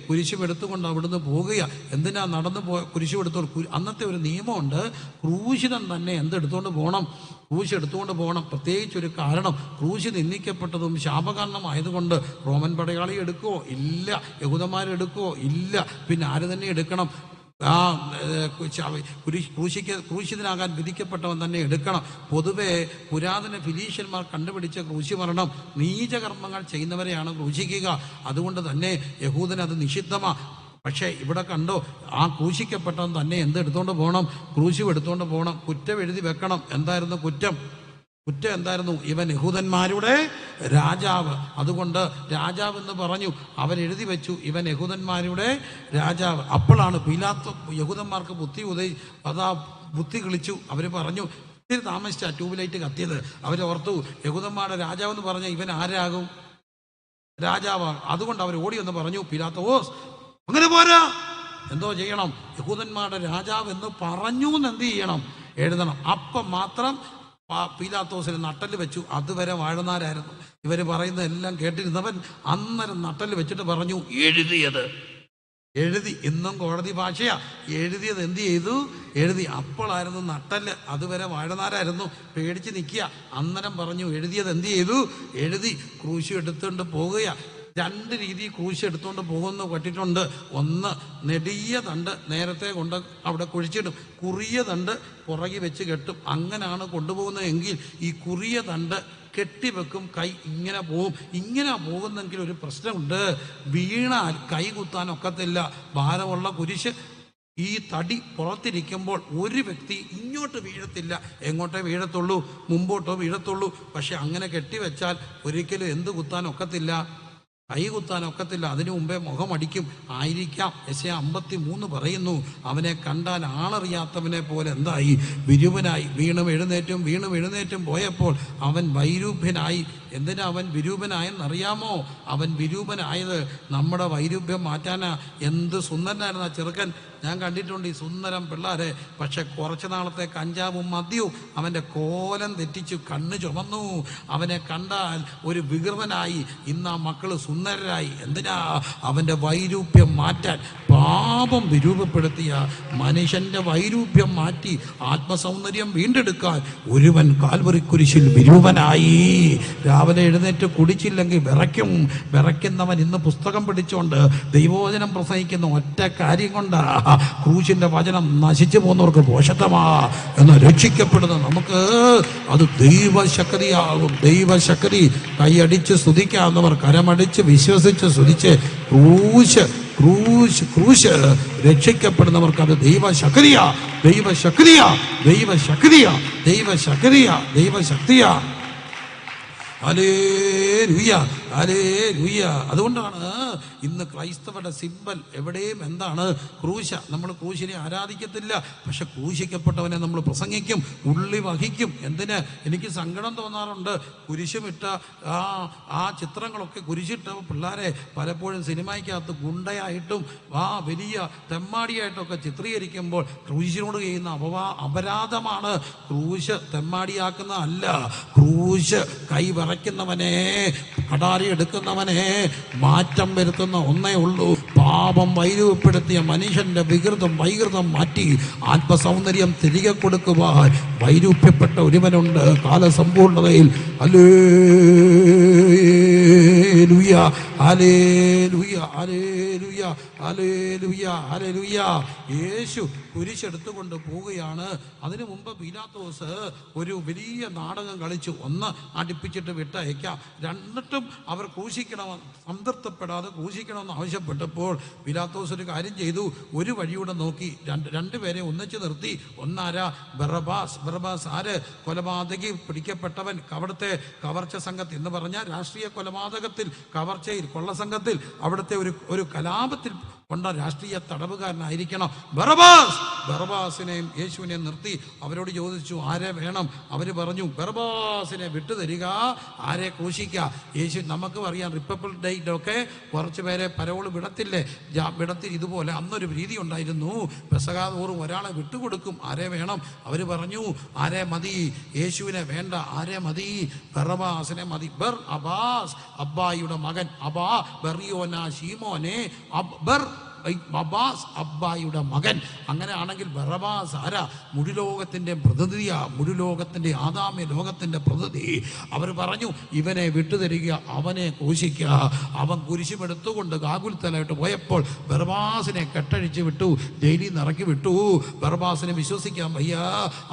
കുരിശുമെടുത്തുകൊണ്ട് അവിടുന്ന് പോകുക. എന്തിനാ നടന്നു കുരിശുമെടുത്തോണ്ട്? അന്നത്തെ ഒരു നിയമമുണ്ട്, ക്രൂശിതൻ തന്നെ എന്തെടുത്തുകൊണ്ട് പോകണം? ക്രൂശ് എടുത്തുകൊണ്ട് പോകണം. പ്രത്യേകിച്ചൊരു കാരണം, ക്രൂശ് നിന്ദിക്കപ്പെട്ടതും ശാപകാരണമായതുകൊണ്ട് റോമൻ പടയാളി എടുക്കുമോ? ഇല്ല. യഹൂദന്മാരെടുക്കുമോ? ഇല്ല. പിന്നെ ആര് തന്നെ എടുക്കണം? ക്രൂശിതനാകാൻ വിധിക്കപ്പെട്ടവൻ തന്നെ എടുക്കണം. പൊതുവെ പുരാതന ഫിലീഷ്യന്മാർ കണ്ടുപിടിച്ച ക്രൂശി മരണം നീചകർമ്മങ്ങൾ ചെയ്യുന്നവരെയാണ് ക്രൂശിക്കുക. അതുകൊണ്ട് തന്നെ യഹൂദന് അത് നിഷിദ്ധമാണ്. പക്ഷേ ഇവിടെ കണ്ടോ, ആ ക്രൂശിക്കപ്പെട്ടവൻ തന്നെ എന്തെടുത്തോണ്ട് പോകണം? ക്രൂശും എടുത്തുകൊണ്ട് പോകണം. കുറ്റം എഴുതി വെക്കണം. എന്തായിരുന്നു കുറ്റം? കുറ്റം എന്തായിരുന്നു? ഇവൻ യഹൂദന്മാരുടെ രാജാവ്. അതുകൊണ്ട് രാജാവ് എന്ന് പറഞ്ഞു. അവൻ എഴുതി വെച്ചു ഇവൻ യഹൂദന്മാരുടെ രാജാവ്. അപ്പോഴാണ് പീലാത്ത് യഹൂദന്മാർക്ക് ബുദ്ധി കളിച്ചു. അവർ പറഞ്ഞു, ഇത്തിരി താമസിച്ചാ ട്യൂബ് ലൈറ്റ് കത്തിയത്. അവരോർത്തു യഹൂദന്മാരുടെ രാജാവ് എന്ന് പറഞ്ഞാൽ ഇവൻ ആരാകും? രാജാവാകും. അതുകൊണ്ട് അവർ ഓടി എന്ന് പറഞ്ഞു, പീലാത്തോസ് അങ്ങനെ പോരാ, എന്തോ ചെയ്യണം, യഹൂദന്മാരുടെ രാജാവ് എന്ന് പറഞ്ഞു എന്ന് എന്ത് ചെയ്യണം? എഴുതണം. അപ്പം മാത്രം പീലാത്തോസിന് നട്ടല് വെച്ചു. അതുവരെ വാഴുന്നാരായിരുന്നു. ഇവർ പറയുന്ന എല്ലാം കേട്ടിരുന്നവൻ അന്നേരം നട്ടല് വെച്ചിട്ട് പറഞ്ഞു, എഴുതി. ഇന്നും കോടതി ഭാഷയാ. എഴുതിയത് എന്ത് ചെയ്തു? എഴുതി. അപ്പോഴായിരുന്നു നട്ടല്. അതുവരെ വാഴനാരായിരുന്നു, പേടിച്ച് നിൽക്കുക. അന്നേരം പറഞ്ഞു എഴുതിയത് എന്ത് ചെയ്തു? എഴുതി. ക്രൂശ് എടുത്തുകൊണ്ട് പോകുക. രണ്ട് രീതി ക്രൂശ് എടുത്തുകൊണ്ട് പോകുന്ന പറ്റിയിട്ടുണ്ട്. ഒന്ന്, നെടിയ തണ്ട് നേരത്തെ കൊണ്ട് അവിടെ കുഴിച്ചിടും, കുറിയ തണ്ട് പുറകെ വെച്ച് കെട്ടും. അങ്ങനെയാണ് കൊണ്ടുപോകുന്നതെങ്കിൽ ഈ കുറിയ തണ്ട് കെട്ടിവെക്കും, കൈ ഇങ്ങനെ പോവും. ഇങ്ങനെ പോകുന്നെങ്കിൽ ഒരു പ്രശ്നമുണ്ട്, വീണാൽ കൈ കുത്താനൊക്കത്തില്ല. ഭാരമുള്ള കുരിശ് ഈ തടി പുറത്തിരിക്കുമ്പോൾ ഒരു വ്യക്തി ഇങ്ങോട്ട് വീഴത്തില്ല. എങ്ങോട്ടേ വീഴത്തുള്ളൂ? മുമ്പോട്ടോ വീഴത്തുള്ളൂ. പക്ഷെ അങ്ങനെ കെട്ടിവെച്ചാൽ ഒരിക്കലും എന്ത് കുത്താനൊക്കത്തില്ല? കൈ കുത്താനൊക്കത്തില്ല. അതിനു മുമ്പേ മുഖമടിക്കും ആയിരിക്കാം. യെശയ്യാ 53 പറയുന്നു, അവനെ കണ്ടാൽ ആളറിയാത്തവനെ പോലെ എന്തായി? വിരൂപനായി. വീണും എഴുന്നേറ്റും പോയപ്പോൾ അവൻ വൈരൂപ്യനായി. എന്തിനാ അവൻ വിരൂപനായെന്നറിയാമോ? അവൻ വിരൂപനായത് നമ്മുടെ വൈരൂപ്യം മാറ്റാനാ. എന്ത് സുന്ദരനായിരുന്നു ആ ചെറുക്കൻ. ഞാൻ കണ്ടിട്ടുണ്ട് ഈ സുന്ദരം പിള്ളേരെ. പക്ഷെ കുറച്ച് നാളത്തെ കഞ്ചാവും മദ്യവും അവൻ്റെ കോലം തെറ്റിച്ചു, കണ്ണ് ചുമന്നു. അവനെ കണ്ടാൽ ഒരു വികൃതനായി. ഇന്ന് ആ മക്കള് സുന്ദരരായി. എന്തിനാ? അവൻ്റെ വൈരൂപ്യം മാറ്റാൻ. പാപം വിരൂപപ്പെടുത്തിയ മനുഷ്യൻ്റെ വൈരൂപ്യം മാറ്റി ആത്മസൗന്ദര്യം വീണ്ടെടുക്കാൻ ഒരുവൻ കാൽവറി കുരിശിൽ വിരൂപനായി. രാവിലെ എഴുന്നേറ്റ് കുടിച്ചില്ലെങ്കിൽ വിറയ്ക്കുന്നവൻ ഇന്ന് പുസ്തകം പിടിച്ചുകൊണ്ട് ദൈവവചനം പ്രസംഗിക്കുന്ന ഒറ്റ കാര്യം കൊണ്ടാ ക്രൂശിന്റെ വചനം നശിച്ചു പോകുന്നവർക്ക് പോഷത്വമാ എന്ന് രക്ഷിക്കപ്പെടുന്ന നമുക്ക് അത് ദൈവശക്തിയാകും. ദൈവശക്തി. കൈയടിച്ച് സ്തുതിക്കാവുന്നവർ കരമടിച്ച് വിശ്വസിച്ച് സ്തുതിച്ച് ക്രൂശ് രക്ഷിക്കപ്പെടുന്നവർക്ക് അത് ദൈവശക്തിയാ. Hallelujah, hallelujah. അതുകൊണ്ടാണ് ഇന്ന് ക്രൈസ്തവരുടെ സിമ്പൽ എവിടെയും എന്താണ്? ക്രൂശ. നമ്മൾ ക്രൂശിനെ ആരാധിക്കത്തില്ല, പക്ഷെ ക്രൂശിക്കപ്പെട്ടവനെ നമ്മൾ പ്രസംഗിക്കും, ഉള്ളി വഹിക്കും. എന്തിന്? എനിക്ക് സങ്കടം തോന്നാറുണ്ട്. കുരിശുമിട്ട ആ ചിത്രങ്ങളൊക്കെ കുരിശിട്ട പിള്ളേരെ പലപ്പോഴും സിനിമയ്ക്കകത്ത് ഗുണ്ടയായിട്ടും വലിയ തെമ്മാടിയായിട്ടൊക്കെ ചിത്രീകരിക്കുമ്പോൾ ക്രൂശിനോട് ചെയ്യുന്ന അപരാധമാണ്. ക്രൂശ് തെമ്മാടിയാക്കുന്ന അല്ല. ക്രൂശ് കൈ വിറയ്ക്കുന്നവനെ, കടാരി എടുക്കുന്നവനെ മാറ്റം വരുത്തുന്ന ഒന്നേ ഉള്ളൂ. പാപം വൈരൂപ്യപ്പെടുത്തിയ മനുഷ്യന്റെ വൈകൃതം മാറ്റി ആത്മസൗന്ദര്യം തിരികെ കൊടുക്കുവാൻ വൈരൂപ്യപ്പെട്ട ഒരുവനുണ്ട് കാലസമ്പൂർണതയിൽ. ഹല്ലേലൂയ, ഹല്ലേലൂയ, ഹല്ലേലൂയ, ഹല്ലേലൂയ, ഹല്ലേലൂയ. യേശു കുരിശെടുത്തുകൊണ്ട് പോവുകയാണ്. അതിനു മുമ്പ് പീലാത്തോസ് ഒരു വലിയ നാടകം കളിച്ചു. ഒന്ന്, അടുപ്പിച്ചിട്ട് വിട്ടയക്കാം. എന്നിട്ടും അവർ ക്രൂശിക്കണമെന്ന് സംതൃപ്തപ്പെടാതെ ക്രൂശിക്കണമെന്ന് ആവശ്യപ്പെട്ടപ്പോൾ പീലാത്തോസ് ഒരു കാര്യം ചെയ്തു. ഒരു വഴിയൂടെ നോക്കി രണ്ടുപേരെ ഒന്നിച്ച് നിർത്തി. ഒന്നാരാ? ബറബാസ്. ആര്? കൊലപാതകി, പിടിക്കപ്പെട്ടവൻ. അവിടുത്തെ കവർച്ച സംഘത്തിൽ എന്ന് പറഞ്ഞാൽ രാഷ്ട്രീയ കൊലപാതകത്തിൽ, കവർച്ചയിൽ, കൊള്ളസംഘത്തിൽ, അവിടുത്തെ ഒരു കലാപത്തിൽ കൊണ്ട രാഷ്ട്രീയ തടവുകാരനായിരിക്കണം ബറബാസിനെയും യേശുവിനെയും നിർത്തി. അവരോട് ചോദിച്ചു, ആരെ വേണം? അവർ പറഞ്ഞു, ബറബാസിനെ വിട്ടുതരിക, ആരെ ക്രൂശിക്കുക. യേശു, നമുക്ക് അറിയാം റിപ്പബ്ലിക് ഡേയിലൊക്കെ കുറച്ച് പേരെ പരോള് വിടത്തില്ലേ? ഇതുപോലെ അന്നൊരു രീതി ഉണ്ടായിരുന്നു. പെസഹാതോറും ഒരാളെ വിട്ടുകൊടുക്കും. ആരെ വേണം? അവർ പറഞ്ഞു, ആരെ മതി? യേശുവിനെ വേണ്ട. ആരെ മതി? ബറബാസിനെ മതി. അബ്ബായിയുടെ മകൻ. ബറിയോന ശീമോനെ അബ്ബായിയുടെ മകൻ. അങ്ങനെയാണെങ്കിൽ ബറബാസ് ആരാ? മുഴുലോകത്തിൻ്റെ പ്രതിനിധിയാ. മുഴുലോകത്തിൻ്റെ ആദാമ്യ ലോകത്തിൻ്റെ പ്രതിനിധി. അവർ പറഞ്ഞു, ഇവനെ വിട്ടുതരിക, അവനെ ക്രൂശിക്കുക. അവൻ കുരിശുമെടുത്തുകൊണ്ട് ഗാഗുൽത്തലായിട്ട് പോയപ്പോൾ ബറബാസിനെ കെട്ടഴിച്ച് വിട്ടു, ജയിലിൽ നിന്ന് ഇറക്കി വിട്ടു. ബറബാസിനെ വിശ്വസിക്കാൻ വയ്യ.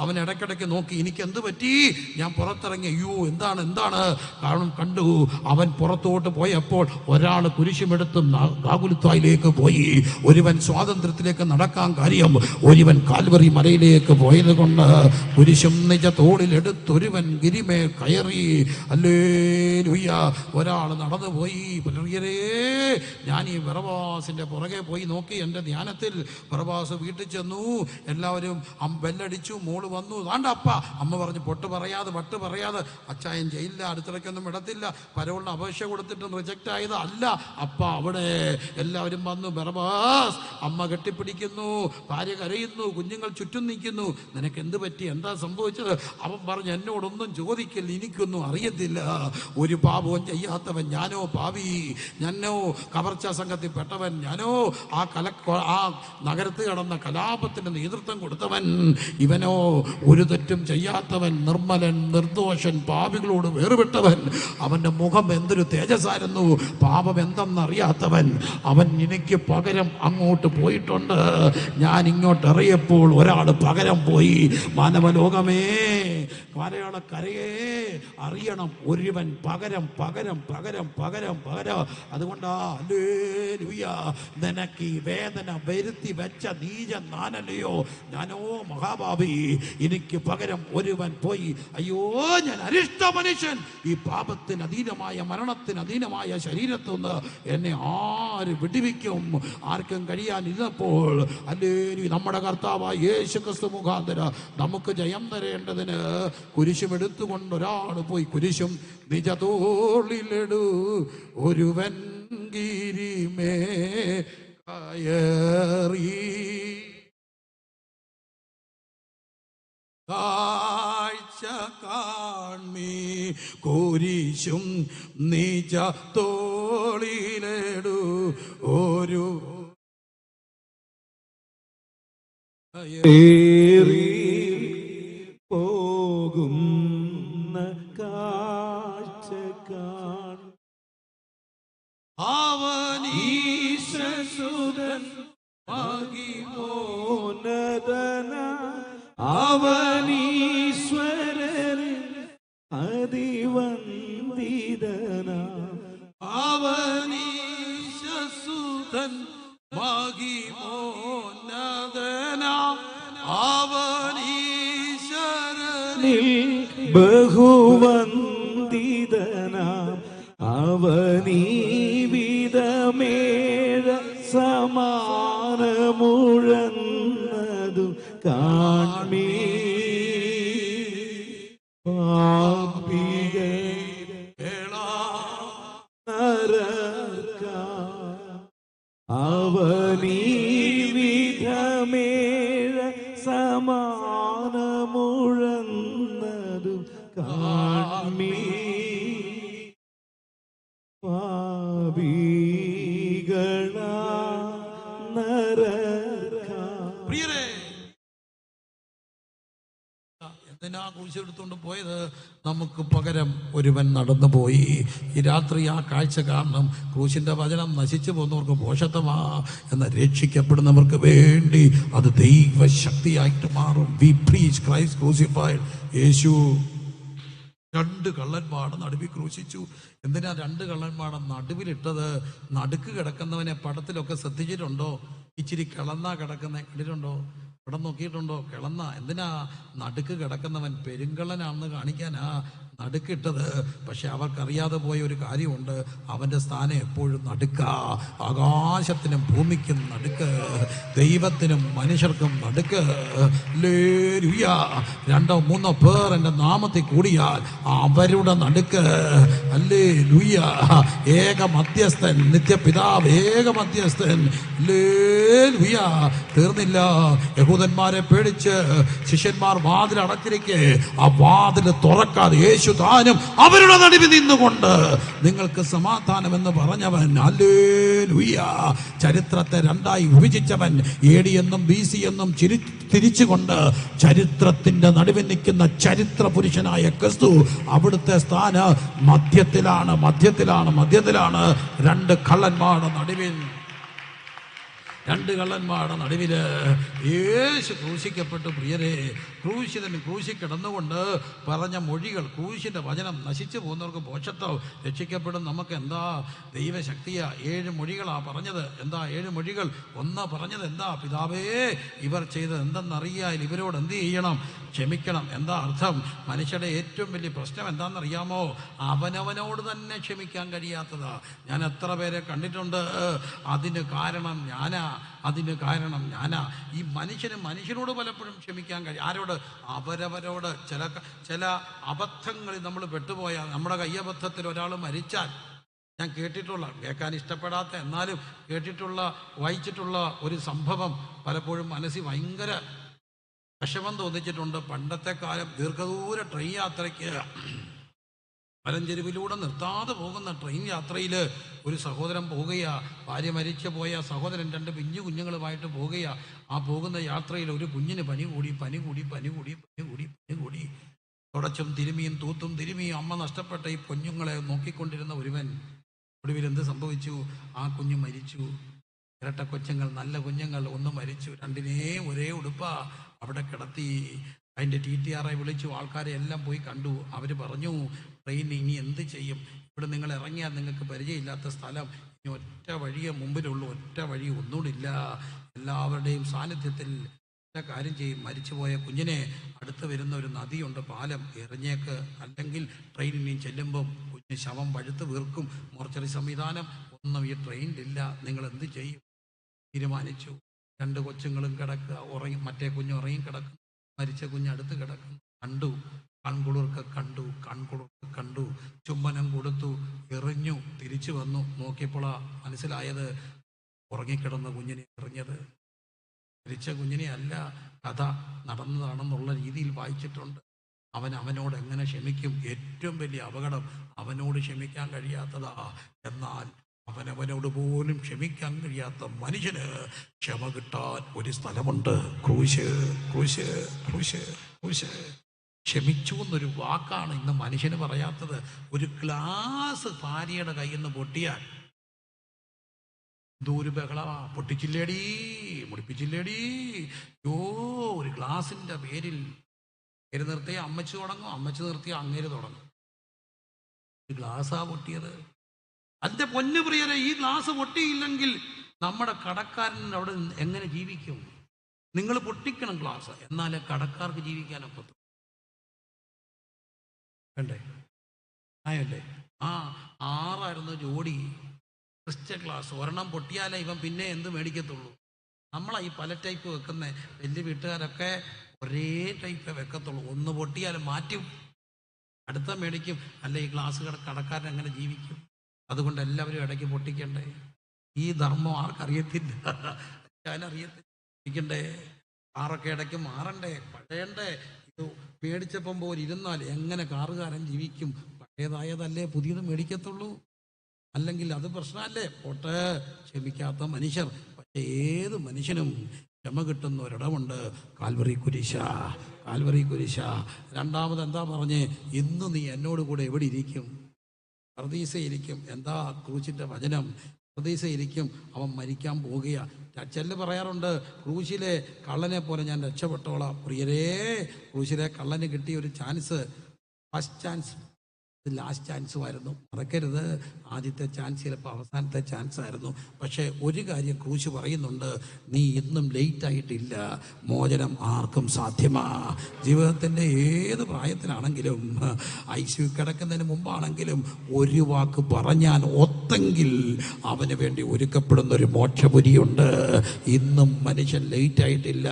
അവൻ ഇടയ്ക്കിടയ്ക്ക് നോക്കി, എനിക്ക് എന്ത് പറ്റി? ഞാൻ പുറത്തിറങ്ങി. അയ്യോ, എന്താണ്? കാരണം കണ്ടു, അവൻ പുറത്തോട്ട് പോയപ്പോൾ ഒരാൾ കുരിശുമെടുത്ത് ഗാഗുൽത്തായിലേക്ക് പോയി. ഒരുവൻ സ്വാതന്ത്ര്യത്തിലേക്ക് നടക്കാൻ കാര്യം ഒരുവൻ കാൽവറി മലയിലേക്ക് പോയത് കൊണ്ട് കുരിശും നിജ തോളിലെടുത്തൊരുവൻ ഗിരിമേൽ കയറി. ഹല്ലേലൂയ. ഒരാൾ നടന്നുപോയി. പ്രിയരേ, ഞാൻ ഈ ബറബ്ബാസിന്റെ പുറകെ പോയി നോക്കി. എൻ്റെ ധ്യാനത്തിൽ ബറബ്ബാസ് വീട്ടിൽ ചെന്നു. എല്ലാവരും ബെല്ലടിച്ചു. മോള് വന്നു. താണ്ട അപ്പ. അമ്മ പറഞ്ഞു വട്ട് പറയാതെ അച്ചായൻ ജയിലില്ല, അടുത്തിടയ്ക്കൊന്നും ഇടത്തില്ല, പരവുള്ള അപേക്ഷ കൊടുത്തിട്ടും റിജക്റ്റ് ആയത് അല്ല അപ്പ. അവിടെ എല്ലാവരും വന്നു. ബറബ്ബാസ്. അമ്മ കെട്ടിപ്പിടിക്കുന്നു, ഭാര്യ കരയുന്നു, കുഞ്ഞുങ്ങൾ ചുറ്റും നിൽക്കുന്നു. നിനക്ക് എന്ത് പറ്റി, എന്താ സംഭവിച്ചത്? അവൻ പറഞ്ഞു, എന്നോടൊന്നും ചോദിക്കില്ല, എനിക്കൊന്നും അറിയത്തില്ല. ഒരു പാപവും ചെയ്യാത്തവൻ ഞാനോ പാവി, ഞാനോ കവർച്ചാ സംഘത്തിൽ പെട്ടവൻ, ഞാനോ ആ നഗരത്തിൽ കടന്ന കലാപത്തിന് നേതൃത്വം കൊടുത്തവൻ, ഇവനോ ഒരു തെറ്റും ചെയ്യാത്തവൻ, നിർമ്മലൻ, നിർദോഷൻ, പാപികളോട് വേറുപെട്ടവൻ. അവൻ്റെ മുഖം എന്തൊരു തേജസ്സായിരുന്നു. പാപം എന്തെന്നറിയാത്തവൻ. അവൻ എനിക്ക് പകരം അങ്ങോട്ട് പോയിട്ടുണ്ട്. ഞാൻ ഇങ്ങോട്ട് ഇറങ്ങിയപ്പോൾ ഒരാൾ പകരം പോയി. മാനവലോകമേ, കരയെ അറിയണം, ഒരുവൻ പകരം. അതുകൊണ്ടാ ഹല്ലേലൂയ, നിനക്ക് ഈ വേദന വരുത്തി വെച്ച നീച നാനല്ലയോ, ഞാനോ മഹാഭാവി, എനിക്ക് പകരം ഒരുവൻ പോയി. അയ്യോ, ഞാൻ അരിഷ്ട മനുഷ്യൻ. ഈ പാപത്തിന് അധീനമായ, മരണത്തിന് അധീനമായ ശരീരത്തിൽ നിന്ന് എന്നെ ആര് വിടുവിക്കും? ആർക്കും കഴിയാനിരുന്നപ്പോൾ ഹല്ലേലൂയ, നമ്മുടെ കർത്താവായ യേശു ക്രിസ്തു മുഖാന്തര നമുക്ക് ജയം തരേണ്ടതിന് കുരിശും എടുത്തുകൊണ്ട് ഒരാൾ പോയി. കുരിശും നിജ തോളിലെടു ഒരുവൻ ഗിരിമേ കയറി. കാഴ്ച കാൺമീ കുരിശും നിജ തോളിലെടു ഒരു പോകുന്ന കാഴ്ച കാൺ. അവനീശസുതൻ മഹിമോന്നതന, അവനീശ്വരൻ അതിവന്ദിതന, അവനീശസുതൻ മഹിമോന്നതന, അവനീശ്വരനിൽ ബഹുവന്ദിതന, അവനീവിധമേഴ സമാനമുഴന്നതു കാൺമീ. അവനീവിധമേഴ സമാനമുഴന്നതു കാൺമീ. എന്തിനാ കുരിശെടുത്തുകൊണ്ട് പോയത്? നമുക്ക് പകരം ഒരുവൻ നടന്നു പോയി. ഈ രാത്രി ആ കാഴ്ച കാരണം ക്രൂശിൻ്റെ വചനം നശിച്ചു പോകുന്നവർക്ക് പോഷത്വമാ, എന്ന രക്ഷിക്കപ്പെടുന്നവർക്ക് വേണ്ടി അത് ദൈവശക്തിയായിട്ട് മാറും. We preach Christ crucified. Yeshu 2 കള്ളന്മാരെ നടുവിൽ ക്രൂശിച്ചു. എന്തിനാ 2 കള്ളന്മാരെ നടുവിലിട്ടത്? നടുക്ക് കിടക്കുന്നവനെ പടത്തിലൊക്കെ ശ്രദ്ധിച്ചിട്ടുണ്ടോ? ഇച്ചിരി കിളന്നാ കിടക്കുന്ന കണ്ടിട്ടുണ്ടോ? ഇവിടെ നോക്കിയിട്ടുണ്ടോ? കിളന്ന. എന്തിനാ നടുക്ക് കിടക്കുന്നവൻ പെരുങ്കള്ളനാണെന്ന് കാണിക്കാനാ നടുക്കിട്ടത്. പക്ഷെ അവർക്കറിയാതെ പോയ ഒരു കാര്യമുണ്ട്, അവൻ്റെ സ്ഥാനം എപ്പോഴും നടുക്ക. ആകാശത്തിനും ഭൂമിക്കും നടുക്ക്, ദൈവത്തിനും മനുഷ്യർക്കും നടുക്ക്. ഹല്ലേലൂയ. 2-3 പേർ എൻ്റെ നാമത്തിൽ കൂടിയാൽ അവരുടെ നടുക്ക്. ഹല്ലേലൂയ. ഏക മധ്യസ്ഥൻ, നിത്യപിതാവ്, ഏക മധ്യസ്ഥൻ. ഹല്ലേലൂയ. തീർന്നില്ല. യഹൂദന്മാരെ പേടിച്ച് ശിഷ്യന്മാർ വാതിൽ അടച്ചിരിക്കെ ആ വാതിൽ തുറക്കാതെ യേശു താനും അവരുടെ നടുവിൽ നിന്നുകൊണ്ട് നിങ്ങൾക്ക് സമാധാനം എന്ന് പറഞ്ഞവൻ. ഹല്ലേലൂയ. ചരിത്രത്തെ 2ആയി വിഭജിച്ചവൻ, AD എന്നും BC എന്നും തിരിച്ചുകൊണ്ട് ചരിത്രത്തിന്റെ നടുവിൽ നിൽക്കുന്ന ചരിത്ര പുരുഷനായ ക്രിസ്തു, അവിടുത്തെ സ്ഥാനം മധ്യത്തിലാണ്. 2 കള്ളന്മാരുടെ നടുവിൽ. രണ്ട് കള്ളന്മാരുടെ നടുവില് യേശു ക്രൂശിക്കപ്പെട്ടു. പ്രിയരെ, ക്രൂശിതൻ ക്രൂശി കിടന്നുകൊണ്ട് പറഞ്ഞ മൊഴികൾ, ക്രൂശിൻ്റെ വചനം, നശിച്ചു പോകുന്നവർക്ക് മോക്ഷത്വം, രക്ഷിക്കപ്പെടും നമുക്ക് എന്താ ദൈവശക്തിയാ. 7 മൊഴികളാ പറഞ്ഞത്. എന്താ 7 മൊഴികൾ? ഒന്ന് പറഞ്ഞത് എന്താ? പിതാവേ, ഇവർ ചെയ്തത് എന്തെന്നറിയാൽ ഇവരോട് എന്ത് ചെയ്യണം? ക്ഷമിക്കണം. എന്താ അർത്ഥം? മനുഷ്യരുടെ ഏറ്റവും വലിയ പ്രശ്നം എന്താണെന്നറിയാമോ? അവനവനോട് തന്നെ ക്ഷമിക്കാൻ കഴിയാത്തതാ. ഞാൻ എത്ര പേരെ കണ്ടിട്ടുണ്ട്. അതിന് കാരണം ഞാനാ. ഈ മനുഷ്യനോട് പലപ്പോഴും ക്ഷമിക്കാൻ കഴിയും. ആരോട്? അവരവരോട്. ചില അബദ്ധങ്ങളിൽ നമ്മൾ പെട്ടുപോയാൽ, നമ്മുടെ കയ്യബദ്ധത്തിൽ ഒരാൾ മരിച്ചാൽ, ഞാൻ കേൾക്കാൻ ഇഷ്ടപ്പെടാത്ത എന്നാലും വായിച്ചിട്ടുള്ള ഒരു സംഭവം പലപ്പോഴും മനസ്സിൽ ഭയങ്കര വിഷമം തോന്നിച്ചിട്ടുണ്ട്. പണ്ടത്തെ കാലം ദീർഘദൂര ട്രെയിൻ യാത്രയ്ക്ക് മലഞ്ചെരുവിലൂടെ നിർത്താതെ പോകുന്ന ട്രെയിൻ യാത്രയിൽ ഒരു സഹോദരൻ പോവുകയാ. ഭാര്യ മരിച്ചു പോയ സഹോദരൻ 2 പിഞ്ചു കുഞ്ഞുങ്ങളുമായിട്ട് പോവുകയാ. ആ പോകുന്ന യാത്രയിൽ ഒരു കുഞ്ഞിന് പനി കൂടി തുടച്ചും തിരുമിയും തൂത്തും തിരുമിയും അമ്മ നഷ്ടപ്പെട്ട ഈ കുഞ്ഞുങ്ങളെ നോക്കിക്കൊണ്ടിരുന്ന ഒരുവൻ ഒടുവിൽ എന്ത് സംഭവിച്ചു? ആ കുഞ്ഞ് മരിച്ചു. ഇരട്ട കൊച്ചുങ്ങൾ, നല്ല കുഞ്ഞുങ്ങൾ, ഒന്ന് മരിച്ചു. 2 ഒരേ ഉടുപ്പാ അവിടെ കിടത്തി. അതിൻ്റെ TTRI വിളിച്ചു. ആൾക്കാരെ എല്ലാം പോയി കണ്ടു. അവർ പറഞ്ഞു, ട്രെയിൻ ഇനി എന്ത് ചെയ്യും? ഇവിടെ നിങ്ങൾ ഇറങ്ങിയാൽ നിങ്ങൾക്ക് പരിചയമില്ലാത്ത സ്ഥലം, ഇനി ഒറ്റ വഴിയേ മുമ്പിലുള്ളൂ, ഒറ്റ വഴി ഒന്നുകൂടില്ല. എല്ലാവരുടെയും സാന്നിധ്യത്തിൽ കാര്യം ചെയ്യും. മരിച്ചുപോയ കുഞ്ഞിനെ അടുത്ത് വരുന്ന ഒരു നദിയുണ്ട്, പാലം, എറിഞ്ഞേക്ക്, അല്ലെങ്കിൽ ട്രെയിൻ ഇനിയും ചെല്ലുമ്പം കുഞ്ഞ് ശവം പഴുത്ത് വീർക്കും. മോർച്ചറി സംവിധാനം ഒന്നും ഈ ട്രെയിനിലില്ല. നിങ്ങൾ എന്ത് ചെയ്യും? തീരുമാനിച്ചു. 2 കൊച്ചുങ്ങളും കിടക്കുക, മറ്റേ കുഞ്ഞ് ഉറങ്ങി കിടക്കും, മരിച്ച കുഞ്ഞ് അടുത്ത് കിടക്കും. കൺകുളിർക്ക് കണ്ടു. ചുംബനം കൊടുത്തു, എറിഞ്ഞു, തിരിച്ചു വന്നു. നോക്കിയപ്പോഴാ മനസ്സിലായത് ഉറങ്ങിക്കിടന്ന കുഞ്ഞിനെ എറിഞ്ഞത് മരിച്ച കുഞ്ഞിനെ അല്ല. കഥ നടന്നതാണെന്നുള്ള രീതിയിൽ വായിച്ചിട്ടുണ്ട്. അവനോട് എങ്ങനെ ക്ഷമിക്കും? ഏറ്റവും വലിയ അപകടം അവനോട് ക്ഷമിക്കാൻ കഴിയാത്തതാ. എന്നാൽ അവനവനോട് പോലും ക്ഷമിക്കാൻ കഴിയാത്ത മനുഷ്യന് ക്ഷമ കിട്ടാൻ ഒരു സ്ഥലമുണ്ട്. ക്രൂശ്. ക്ഷമിച്ചു എന്നൊരു വാക്കാണ് ഇന്ന് മനുഷ്യന് പറയാത്തത്. ഒരു ഗ്ലാസ് ഭാര്യയുടെ കയ്യിൽ നിന്ന് പൊട്ടിയാൽ എന്തോരു ബഹളമാ! പൊട്ടിച്ചില്ലേടി, മുടിപ്പിച്ചില്ലേടി. ഒരു ഗ്ലാസിൻ്റെ പേരിൽ നിർത്തിയ അമ്മച്ച് തുടങ്ങും, അമ്മച്ച് നിർത്തിയ അങ്ങേര് തുടങ്ങും. ഒരു ഗ്ലാസ്സാ പൊട്ടിയത്. അതിൻ്റെ പൊന്നു പ്രിയരെ, ഈ ഗ്ലാസ് പൊട്ടിയില്ലെങ്കിൽ നമ്മുടെ കടക്കാരൻ അവിടെ എങ്ങനെ ജീവിക്കും? നിങ്ങൾ പൊട്ടിക്കണം ഗ്ലാസ്, എന്നാലേ കടക്കാർക്ക് ജീവിക്കാനൊക്കത്തു. വേണ്ടേ? ആയല്ലേ? 6 ജോഡി ക്രിസ്റ്റൽ ഗ്ലാസ്. ഒരെണ്ണം പൊട്ടിയാലേ ഇവൻ പിന്നെ എന്ത് മേടിക്കത്തുള്ളൂ. നമ്മളാ ഈ പല ടൈപ്പ് വെക്കുന്ന. വലിയ വീട്ടുകാരൊക്കെ ഒരേ ടൈപ്പേ വെക്കത്തുള്ളൂ. ഒന്ന് പൊട്ടിയാലും മാറ്റും, അടുത്ത മേടിക്കും. അല്ല, ഈ ഗ്ലാസ് കടക്കാരൻ എങ്ങനെ ജീവിക്കും? അതുകൊണ്ട് എല്ലാവരും ഇടയ്ക്ക് പൊട്ടിക്കണ്ടേ? ഈ ധർമ്മം ആർക്കറിയത്തില്ല, ഞാനറിയത്തില്ലേ? കാറൊക്കെ ഇടയ്ക്ക് മാറണ്ടേ, പഴയണ്ടേ? ഇത് മേടിച്ചപ്പം പോലെ ഇരുന്നാൽ എങ്ങനെ കാറുകാരൻ ജീവിക്കും? പഴയതായതല്ലേ പുതിയത് മേടിക്കത്തുള്ളൂ. അല്ലെങ്കിൽ അത് പ്രശ്നമല്ലേ? പോട്ടെ, ക്ഷമിക്കാത്ത മനുഷ്യർ. പക്ഷെ ഏത് മനുഷ്യനും ക്ഷമ കിട്ടുന്ന ഒരിടമുണ്ട്, കാൽവറി കുരിശ. രണ്ടാമത് എന്താ പറഞ്ഞേ? ഇന്ന് നീ എന്നോട് കൂടെ എവിടെ ഇരിക്കും? പർദീസയിരിക്കും. എന്താ ക്രൂശിൻ്റെ വചനം? പർദീസയിരിക്കും. അവൻ മരിക്കാൻ പോവുകയാ. ചെല്ല് പറയാറുണ്ട്, ക്രൂശിലെ കള്ളനെ പോലെ ഞാൻ രക്ഷപ്പെട്ടോളാം. പ്രിയരേ, ക്രൂശിലെ കള്ളന് കിട്ടിയ ഒരു ചാൻസ്, ഫസ്റ്റ് ചാൻസ്, ലാസ്റ്റ് ചാൻസുമായിരുന്നു. മറക്കരുത്, ആദ്യത്തെ ചാൻസ് ചിലപ്പോൾ അവസാനത്തെ ചാൻസ് ആയിരുന്നു. പക്ഷേ ഒരു കാര്യം ക്രൂശ് പറയുന്നുണ്ട്, നീ ഇന്നും ലേറ്റ് ആയിട്ടില്ല. മോചനം ആർക്കും സാധ്യമാ. ജീവിതത്തിൻ്റെ ഏത് പ്രായത്തിലാണെങ്കിലും, ICU കിടക്കുന്നതിന് മുമ്പാണെങ്കിലും, ഒരു വാക്ക് പറഞ്ഞാൽ ഒത്തെങ്കിൽ അവന് വേണ്ടി ഒരുക്കപ്പെടുന്നൊരു മോക്ഷപുരിയുണ്ട്. ഇന്നും മനുഷ്യൻ ലേറ്റ് ആയിട്ടില്ല.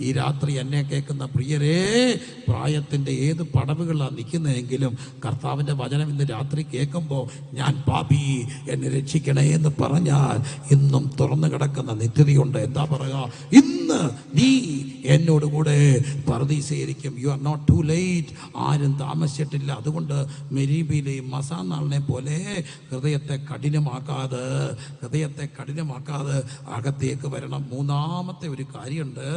ഈ രാത്രി എന്നെ കേൾക്കുന്ന പ്രിയരേ, പ്രായത്തിൻ്റെ ഏത് പടവുകളിലാണ് നിൽക്കുന്നതെങ്കിലും കർത്താവിൻ്റെ വചനം ഇന്ന് രാത്രി കേൾക്കുമ്പോൾ, ഞാൻ പാപി, എന്നെ രക്ഷിക്കണേ എന്ന് പറഞ്ഞാൽ ഇന്നും തുറന്നു കിടക്കുന്ന നിത്യതയുണ്ട്. എന്താ പറയുക? ഇന്ന് നീ എന്നോട് കൂടെ പർദീസയിരിക്കും. You are not too late. ആരും താമസിച്ചിട്ടില്ല. അതുകൊണ്ട് മെരീബിയിലെയും മസാനാളിനെ പോലെ ഹൃദയത്തെ കഠിനമാക്കാതെ അകത്തേക്ക് വരണം. മൂന്നാമത്തെ ഒരു കാര്യമുണ്ട്.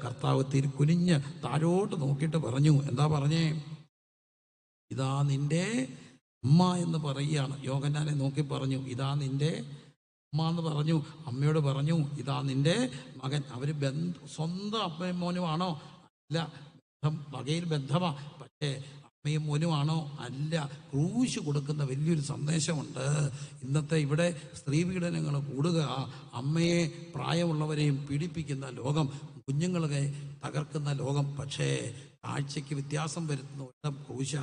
കർത്താവ് കുനിഞ്ഞ് താഴോട്ട് നോക്കിയിട്ട് പറഞ്ഞു. എന്താ പറഞ്ഞേ? ഇതാ നിന്റെ അമ്മ എന്ന് പറയുകയാണ്. യോഹന്നാനെ നോക്കി പറഞ്ഞു, ഇതാ നിന്റെ അമ്മ എന്ന് പറഞ്ഞു, അമ്മയോട് പറഞ്ഞു, ഇതാ നിൻ്റെ മകൻ. അവർ സ്വന്തം അമ്മയും മോനുമാണോ? അല്ല, വകയിൽ ബന്ധമാ. പക്ഷേ അമ്മയും മോനുമാണോ? അല്ല. ക്രൂശ് കൊടുക്കുന്ന വലിയൊരു സന്ദേശമുണ്ട്. ഇന്നത്തെ ഇവിടെ സ്ത്രീ പീഡനങ്ങൾ കൂടുക, അമ്മയെ പ്രായമുള്ളവരെയും പീഡിപ്പിക്കുന്ന ലോകം, കുഞ്ഞുങ്ങളെ തകർക്കുന്ന ലോകം. പക്ഷേ കാഴ്ചയ്ക്ക് വ്യത്യാസം വരുത്തുന്ന ഒറ്റ ക്രൂശ.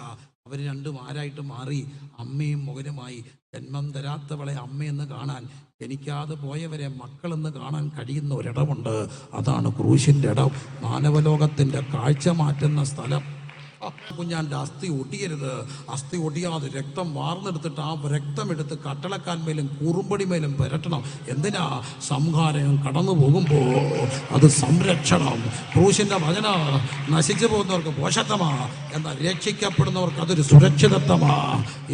അവർ രണ്ടും ആരായിട്ട് മാറി? അമ്മയും മകനുമായി. ജന്മം തരാത്തവളെ അമ്മയെന്ന് കാണാൻ, ജനിക്കാതെ പോയവരെ മക്കളെന്ന് കാണാൻ കഴിയുന്ന ഒരിടമുണ്ട്. അതാണ് ക്രൂശിൻ്റെ ഇടം. മാനവലോകത്തിൻ്റെ കാഴ്ച മാറ്റുന്ന സ്ഥലം. കുഞ്ഞാൻ്റെ അസ്ഥി ഒടിയരുത്. അസ്ഥി ഒടിയാതെ രക്തം വാർന്നെടുത്തിട്ട് ആ രക്തം എടുത്ത് കട്ടളക്കാൻമേലും കുറുമ്പടിമേലും പുരട്ടണം. എന്തിനാ? സംഹാരം കടന്നു പോകുമ്പോൾ അത് സംരക്ഷണം. ക്രൂശിൻ്റെ വചന നശിച്ചു പോകുന്നവർക്ക് പോഷത്വമാ, എന്നാൽ രക്ഷിക്കപ്പെടുന്നവർക്ക് അതൊരു സുരക്ഷിതത്വമാ.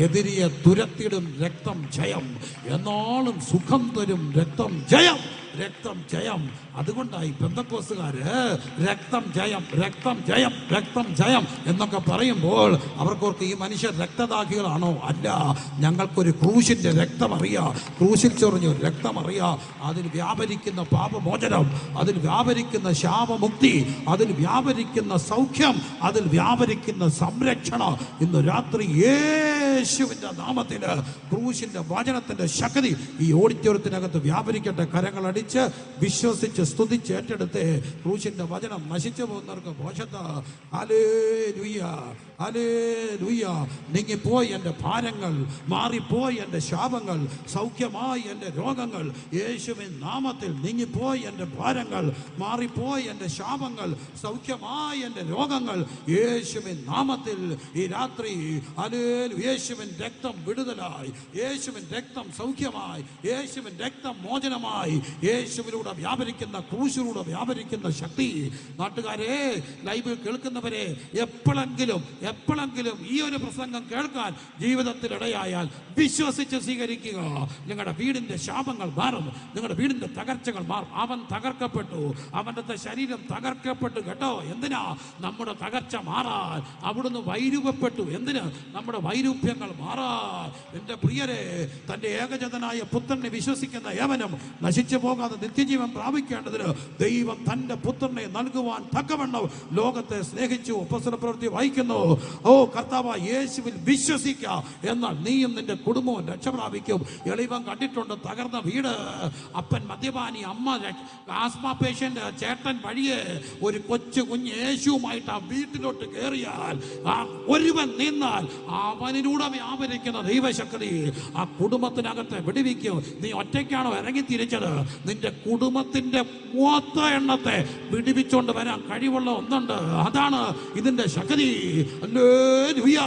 എതിരിയെ തുരത്തിടും രക്തം ജയം, എന്നാളും സുഖം തരും രക്തം ജയം. രക്തം ജയം. അതുകൊണ്ടായി പെന്തക്കോസ്തുകാര് രക്തം ജയം, രക്തം ജയം, രക്തം ജയം എന്നൊക്കെ പറയുമ്പോൾ അവർക്കൊക്കെ ഈ മനുഷ്യർ രക്തദാഹികളാണോ? അല്ല, ഞങ്ങൾക്കൊരു ക്രൂശിൻ്റെ രക്തം അറിയാം. ക്രൂശിൽ ചൊറിഞ്ഞ രക്തം അറിയാം. അതിൽ വ്യാപരിക്കുന്ന പാപമോചനം, അതിൽ വ്യാപരിക്കുന്ന ശാപമുക്തി, അതിൽ വ്യാപരിക്കുന്ന സൗഖ്യം, അതിൽ വ്യാപരിക്കുന്ന സംരക്ഷണം. ഇന്ന് രാത്രി യേശുവിൻ്റെ നാമത്തിൽ ക്രൂശിൻ്റെ വചനത്തിൻ്റെ ശക്തി ഈ ഓഡിറ്റോറിയത്തിനകത്ത് വ്യാപരിക്കട്ടെ. കരങ്ങളടിച്ച് വിശ്വസിച്ച് സ്തുതിച്ച് ഏറ്റെടുത്ത് ക്രൂശിൻ്റെ വചനം നശിച്ചു പോകുന്നവർക്ക് പോഷത്ത. Hallelujah, hallelujah. നീങ്ങിപ്പോയി എൻ്റെ ഭാരങ്ങൾ, മാറിപ്പോയി എൻ്റെ ശാപങ്ങൾ, സൗഖ്യമായി എൻ്റെ രോഗങ്ങൾ. യേശുവിൻ നാമത്തിൽ നീങ്ങിപ്പോയി എൻ്റെ ഭാരങ്ങൾ, മാറിപ്പോയി എൻ്റെ ശാപങ്ങൾ, സൗഖ്യമായി എൻ്റെ രോഗങ്ങൾ. യേശുവിൻ നാമത്തിൽ ഈ രാത്രി ഹല്ലേലൂയ. യേശുവിൻ രക്തം വിടുതലായി, യേശുവിൻ രക്തം സൗഖ്യമായി, യേശുവിൻ രക്തം മോചനമായി. യേശുവിലൂടെ വ്യാപരിക്കുന്ന, ക്രൂശിലൂടെ വ്യാപരിക്കുന്ന ശക്തി. നാട്ടുകാരെ, ലൈവ് കേൾക്കുന്നവരെ, എപ്പോഴെങ്കിലും ഈ ഒരു പ്രസംഗം കേൾക്കാൻ ജീവിതത്തിൽ ഇടയായാൽ വിശ്വസിച്ച് സ്വീകരിക്കുക. നിങ്ങളുടെ വീടിന്റെ ശാപങ്ങൾ മാറും, നിങ്ങളുടെ വീടിന്റെ തകർച്ചകൾ മാറും. അവൻ തകർക്കപ്പെട്ടു, അവൻ്റെ ശരീരം തകർക്കപ്പെട്ടു. കേട്ടോ? എന്തിനാ? നമ്മുടെ തകർച്ച മാറാൻ. അവിടുന്ന് വൈരൂപ്യപ്പെട്ടു. എന്തിന്? നമ്മുടെ വൈരൂപ്യങ്ങൾ മാറാൻ. എൻ്റെ പ്രിയരെ, തൻ്റെ ഏകജാതനായ പുത്രനെ വിശ്വസിക്കുന്ന ഏവനും നശിച്ചു പോകാതെ നിത്യജീവൻ പ്രാപിക്കേണ്ടതിന് ദൈവം തൻ്റെ പുത്രനെ നൽകുവാൻ തക്കവണ്ണം ലോകത്തെ സ്നേഹിച്ചു. അപ്പോസ്തലപ്രവൃത്തി വായിക്കുന്നു. ഓ കർത്താവ് യേശുവിൽ വിശ്വസിക്കുക, എന്നാൽ നീയും നിന്റെ കുടുംബവും രക്ഷ പ്രാപിക്കും. എളിവൻ കണ്ടിട്ടുണ്ട് തകർന്ന വീട്. അപ്പൻ മദ്യപാനി, അമ്മ ആസ്മ പേഷ്യന്റ്, ചേട്ടൻ വഴിയെ ഒരു കൊച്ചു കുഞ്ഞ് യേശുവുമായിട്ട് ആ വീട്ടിലോട്ട് കയറിയാൽ, ആ ഒരുവൻ നിന്നാൽ അവനിലൂടെ വ്യാപരിക്കുന്ന ദൈവശക്തി ആ കുടുംബത്തിനകത്ത് വിടുവിക്കും. നീ ഒറ്റയ്ക്കാണോ ഇറങ്ങി തിരിച്ചത്? നിന്റെ കുടുംബത്തിന്റെ മൊത്ത എണ്ണത്തെ വിടുവിച്ചുകൊണ്ട് വരാൻ കഴിവുള്ള ഒന്നുണ്ട്. അതാണ് ഇതിന്റെ ശക്തി. ഹല്ലേലൂയ.